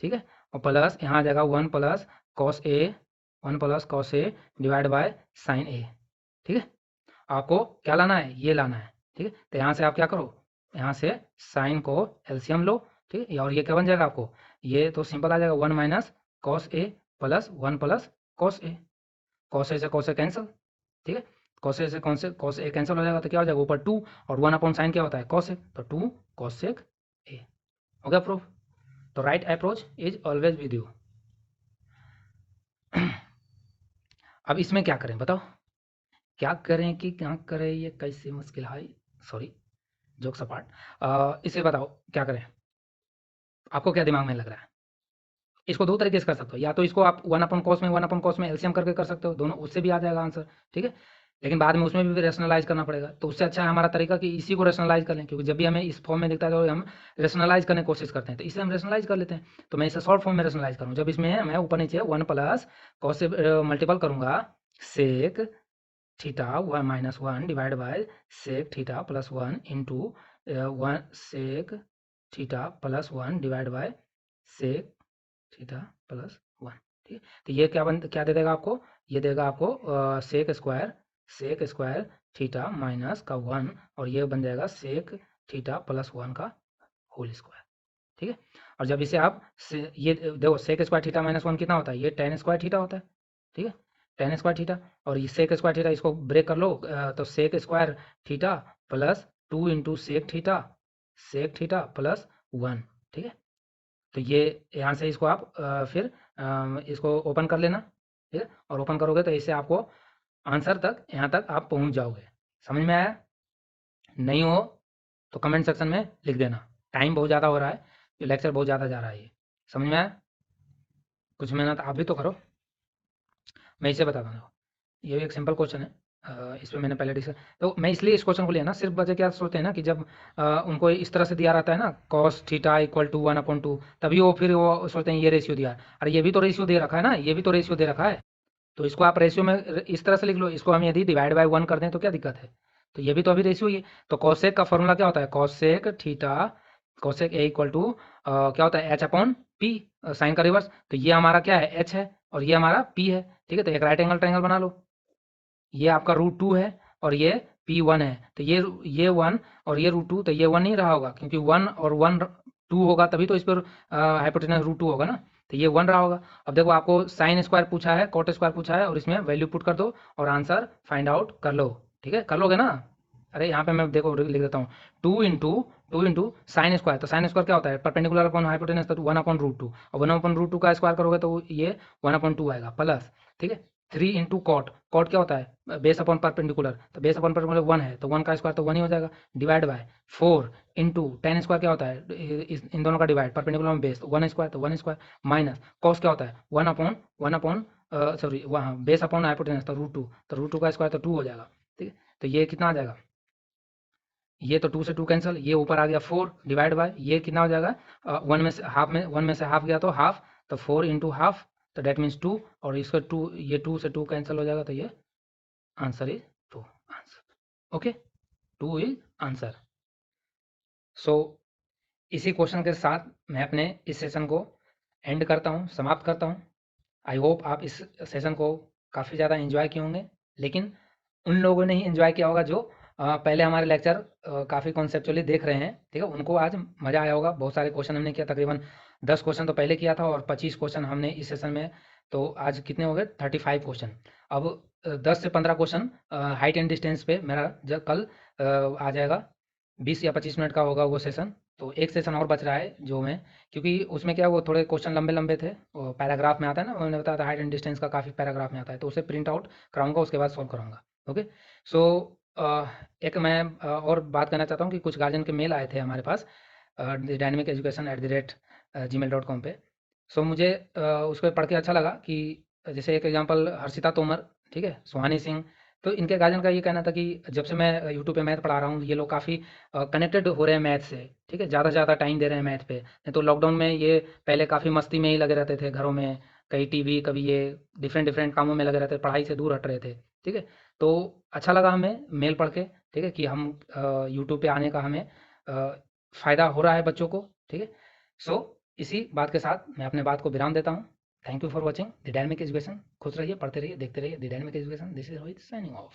ठीक है। और प्लस यहाँ आ जाएगा 1 plus cos A divide by sine A, ठीक है। आपको क्या लाना है, ये लाना है, ठीक है। तो यहाँ से आप क्या करो, यहाँ से साइन को एलसीएम लो, ठीक है। और ये क्या बन जाएगा आपको, ये तो सिंपल आ जाएगा 1 minus cos A plus 1 plus cos A, cos A से कॉस ए कैंसिल, ठीक है। कॉस ए से कॉस ए कैंसिल हो जाएगा तो क्या हो जाएगा ऊपर 2, और 1 अपॉन साइन क्या होता है कॉस ए, तो 2 कॉसेक ए, हो गया प्रूफ। तो right approach is always with you. अब इसमें क्या करें बताओ, क्या करें कि क्या करें, ये कैसे मुश्किल है, सॉरी जोक्स अपार्ट, इसे बताओ क्या करें, आपको क्या दिमाग में लग रहा है? इसको दो तरीके से कर सकते हो, या तो इसको आप 1/cos में एलसीएम करके कर सकते हो दोनों, उससे भी आ जाएगा आंसर, ठीक है। लेकिन बाद में उसमें भी रेशनलाइज करना पड़ेगा, तो उससे अच्छा है हमारा तरीका कि इसी को रेशनलाइज कर लें, क्योंकि जब भी हमें इस फॉर्म में दिखता है तो हम रेशनलाइज करने की कोशिश करते हैं, तो इसे हम रेशनलाइज कर लेते हैं। तो मैं इसे शॉर्ट फॉर्म में रेशनलाइज करूँ, जब इसमें मैं ऊपर नीचे 1 प्लस कॉस से मल्टीपल करूँगा sec theta 1 minus 1 divide by sec theta plus 1 into 1 sec theta plus 1 divide by sec theta plus 1, ठीक है। तो ये क्या दे देगा आपको, ये देगा आपको सेक स्क्वायर थीटा माइनस का 1, और ये बन जाएगा सेक थीटा प्लस 1 का होल स्क्वायर, ठीक है। और जब इसे आप ये देखो सेक स्क्वायर थीटा माइनस 1 कितना होता है, ये टेन स्क्वायर थीटा होता है, ठीक है, टेन स्क्वायर थीटा। और ये सेक स्क्वायर थीटा इसको ब्रेक कर लो, तो sec square theta plus 2 into sec theta plus 1, ठीक है। तो ये यहाँ से इसको आप फिर इसको ओपन कर लेना, ठीक है। और ओपन करोगे तो इससे आपको आंसर तक, यहाँ तक आप पहुँच जाओगे। समझ में आया? नहीं हो तो कमेंट सेक्शन में लिख देना, टाइम बहुत ज़्यादा हो रहा है, लेक्चर बहुत ज़्यादा जा रहा है, ये समझ में आया? कुछ मेहनत आप भी तो करो। मैं इसे बताता हूँ, ये भी एक सिंपल क्वेश्चन है, इस पर मैंने पहले डिस्कस, तो मैं इसलिए इस क्वेश्चन को लिया ना, सिर्फ बच्चे क्या सोचते हैं ना कि जब उनको इस तरह से दिया रहता है ना कॉस थीटा इक्वल टू 1/2, तभी वो फिर वो सोचते हैं ये रेशियो दिया है, अरे ये भी तो रेशियो दे रखा है ना, ये भी तो रेशियो दे रखा है, तो इसको आप रेशियो में इस तरह से लिख लो, इसको हम यदि डिवाइड बाय 1 कर दें तो क्या दिक्कत है, तो ये भी तो अभी रेशियो ही है। तो कॉसेक का फॉर्मूला क्या होता है, कॉसेक ए इक्वल टू क्या होता है एच अपॉन पी, साइन का रिवर्स, तो ये हमारा क्या है एच है और ये हमारा पी है, ठीक है। तो एक राइट एंगल ट्रायंगल बना लो, ये आपका √2 है और ये P1 है, तो ये 1 और ये √2, तो ये 1 नहीं रहा होगा, क्योंकि 1 और 1 2 होगा तभी तो इस पर हाइपोटेनस √2 होगा ना, तो ये 1 रहा होगा। अब देखो आपको साइन स्क्वायर पूछा है, कॉट स्क्वायर पूछा है, और इसमें वैल्यू पुट कर दो और आंसर फाइंड आउट कर लो, ठीक है, कर लोगे ना? अरे यहाँ पे मैं देखो लिख देता हूँ 2 इंटू साइन स्क्वायर, तो साइन स्क्वायर क्या होता है परपेंडिकुलर अपॉन हाइपोटेनस, तो 1/√2, और 1/√2 का स्क्वायर करोगे तो ये 1/2 आएगा प्लस, ठीक है। 3 इंटू कॉट, कॉट क्या होता है बेस अपॉन परपेंडिकुलर, तो बेस अपॉन परपेंडिकुलर 1 है तो 1 का स्क्वायर तो 1 ही हो जाएगा, divide by 4 into ten square क्या होता है इन दोनों का डिवाइड परपेंडिकुलर में बेस 1 स्क्वायर तो 1 स्क्वायर, माइनस कॉस क्या होता है 1 अपॉन सॉरी वहाँ बेस अपॉन हाइपोटेनस तो रूट 2, तो रूट 2 का स्क्वायर तो 2 हो जाएगा। ठीक है, तो ये कितना आ जाएगा, ये तो 2 से 2 कैंसिल, ये ऊपर आ गया 4 डिवाइड बाय ये कितना हो जाएगा 1 में से हाफ में 1 में से हाफ गया तो हाफ, तो 4 इंटू हाफ तो डेट मीन्स 2, और इसका 2 ये 2 से 2 कैंसिल हो जाएगा तो ये answer is 2 answer. Okay, 2 is answer. So इसी क्वेश्चन के साथ मैं अपने इस सेशन को एंड करता हूँ, समाप्त करता हूँ। आई होप आप इस सेशन को काफ़ी ज़्यादा एंजॉय किए होंगे, लेकिन उन लोगों ने ही एंजॉय किया होगा जो पहले हमारे लेक्चर काफ़ी कॉन्सेप्चुअली देख रहे हैं। ठीक है, उनको आज मज़ा आया होगा। बहुत सारे क्वेश्चन हमने किया, तकरीबन 10 क्वेश्चन तो पहले किया था और 25 क्वेश्चन हमने इस सेशन में, तो आज कितने हो गए 35 क्वेश्चन। अब 10 से 15 क्वेश्चन हाइट एंड डिस्टेंस पे मेरा जब कल आ जाएगा, 20 या 25 मिनट का होगा वो सेशन। तो एक सेशन और बच रहा है जो मैं, क्योंकि उसमें क्या वो थोड़े क्वेश्चन लंबे लंबे थे, वो पैराग्राफ में आता है ना, उन्होंने बताया था हाइट एंड डिस्टेंस का काफ़ी पैराग्राफ में आता है, तो उसे प्रिंट आउट कराऊंगा, उसके बाद सॉल्व कराऊंगा। ओके, सो एक मैं और बात करना चाहता हूँ कि कुछ गार्जियन के मेल आए थे हमारे पास dynamiceducation@gmail.com पे। सो मुझे उस पर पढ़ के अच्छा लगा कि जैसे एक एग्जांपल हर्षिता तोमर, ठीक है, सुहानी सिंह, तो इनके गार्जियन का ये कहना था कि जब से मैं यूट्यूब पे मैथ पढ़ा रहा हूँ, ये लोग काफ़ी कनेक्टेड हो रहे हैं मैथ से। ठीक है, ज़्यादा से ज़्यादा टाइम दे रहे हैं मैथ पे। नहीं तो लॉकडाउन में ये पहले काफ़ी मस्ती में ही लगे रहते थे घरों में, कहीं टीवी, कभी ये डिफरेंट डिफरेंट कामों में लगे रहते थे, पढ़ाई से दूर हट रहे थे। ठीक है, तो अच्छा लगा हमें मेल पढ़ के, ठीक है, कि हम यूट्यूब पे आने का हमें फ़ायदा हो रहा है बच्चों को। ठीक है, सो इसी बात के साथ मैं अपने बात को विराम देता हूँ। Thank you for watching the dynamic education. खुश रहिए, पढ़ते रहिए, देखते रहिए the dynamic education. This is Rohit signing off.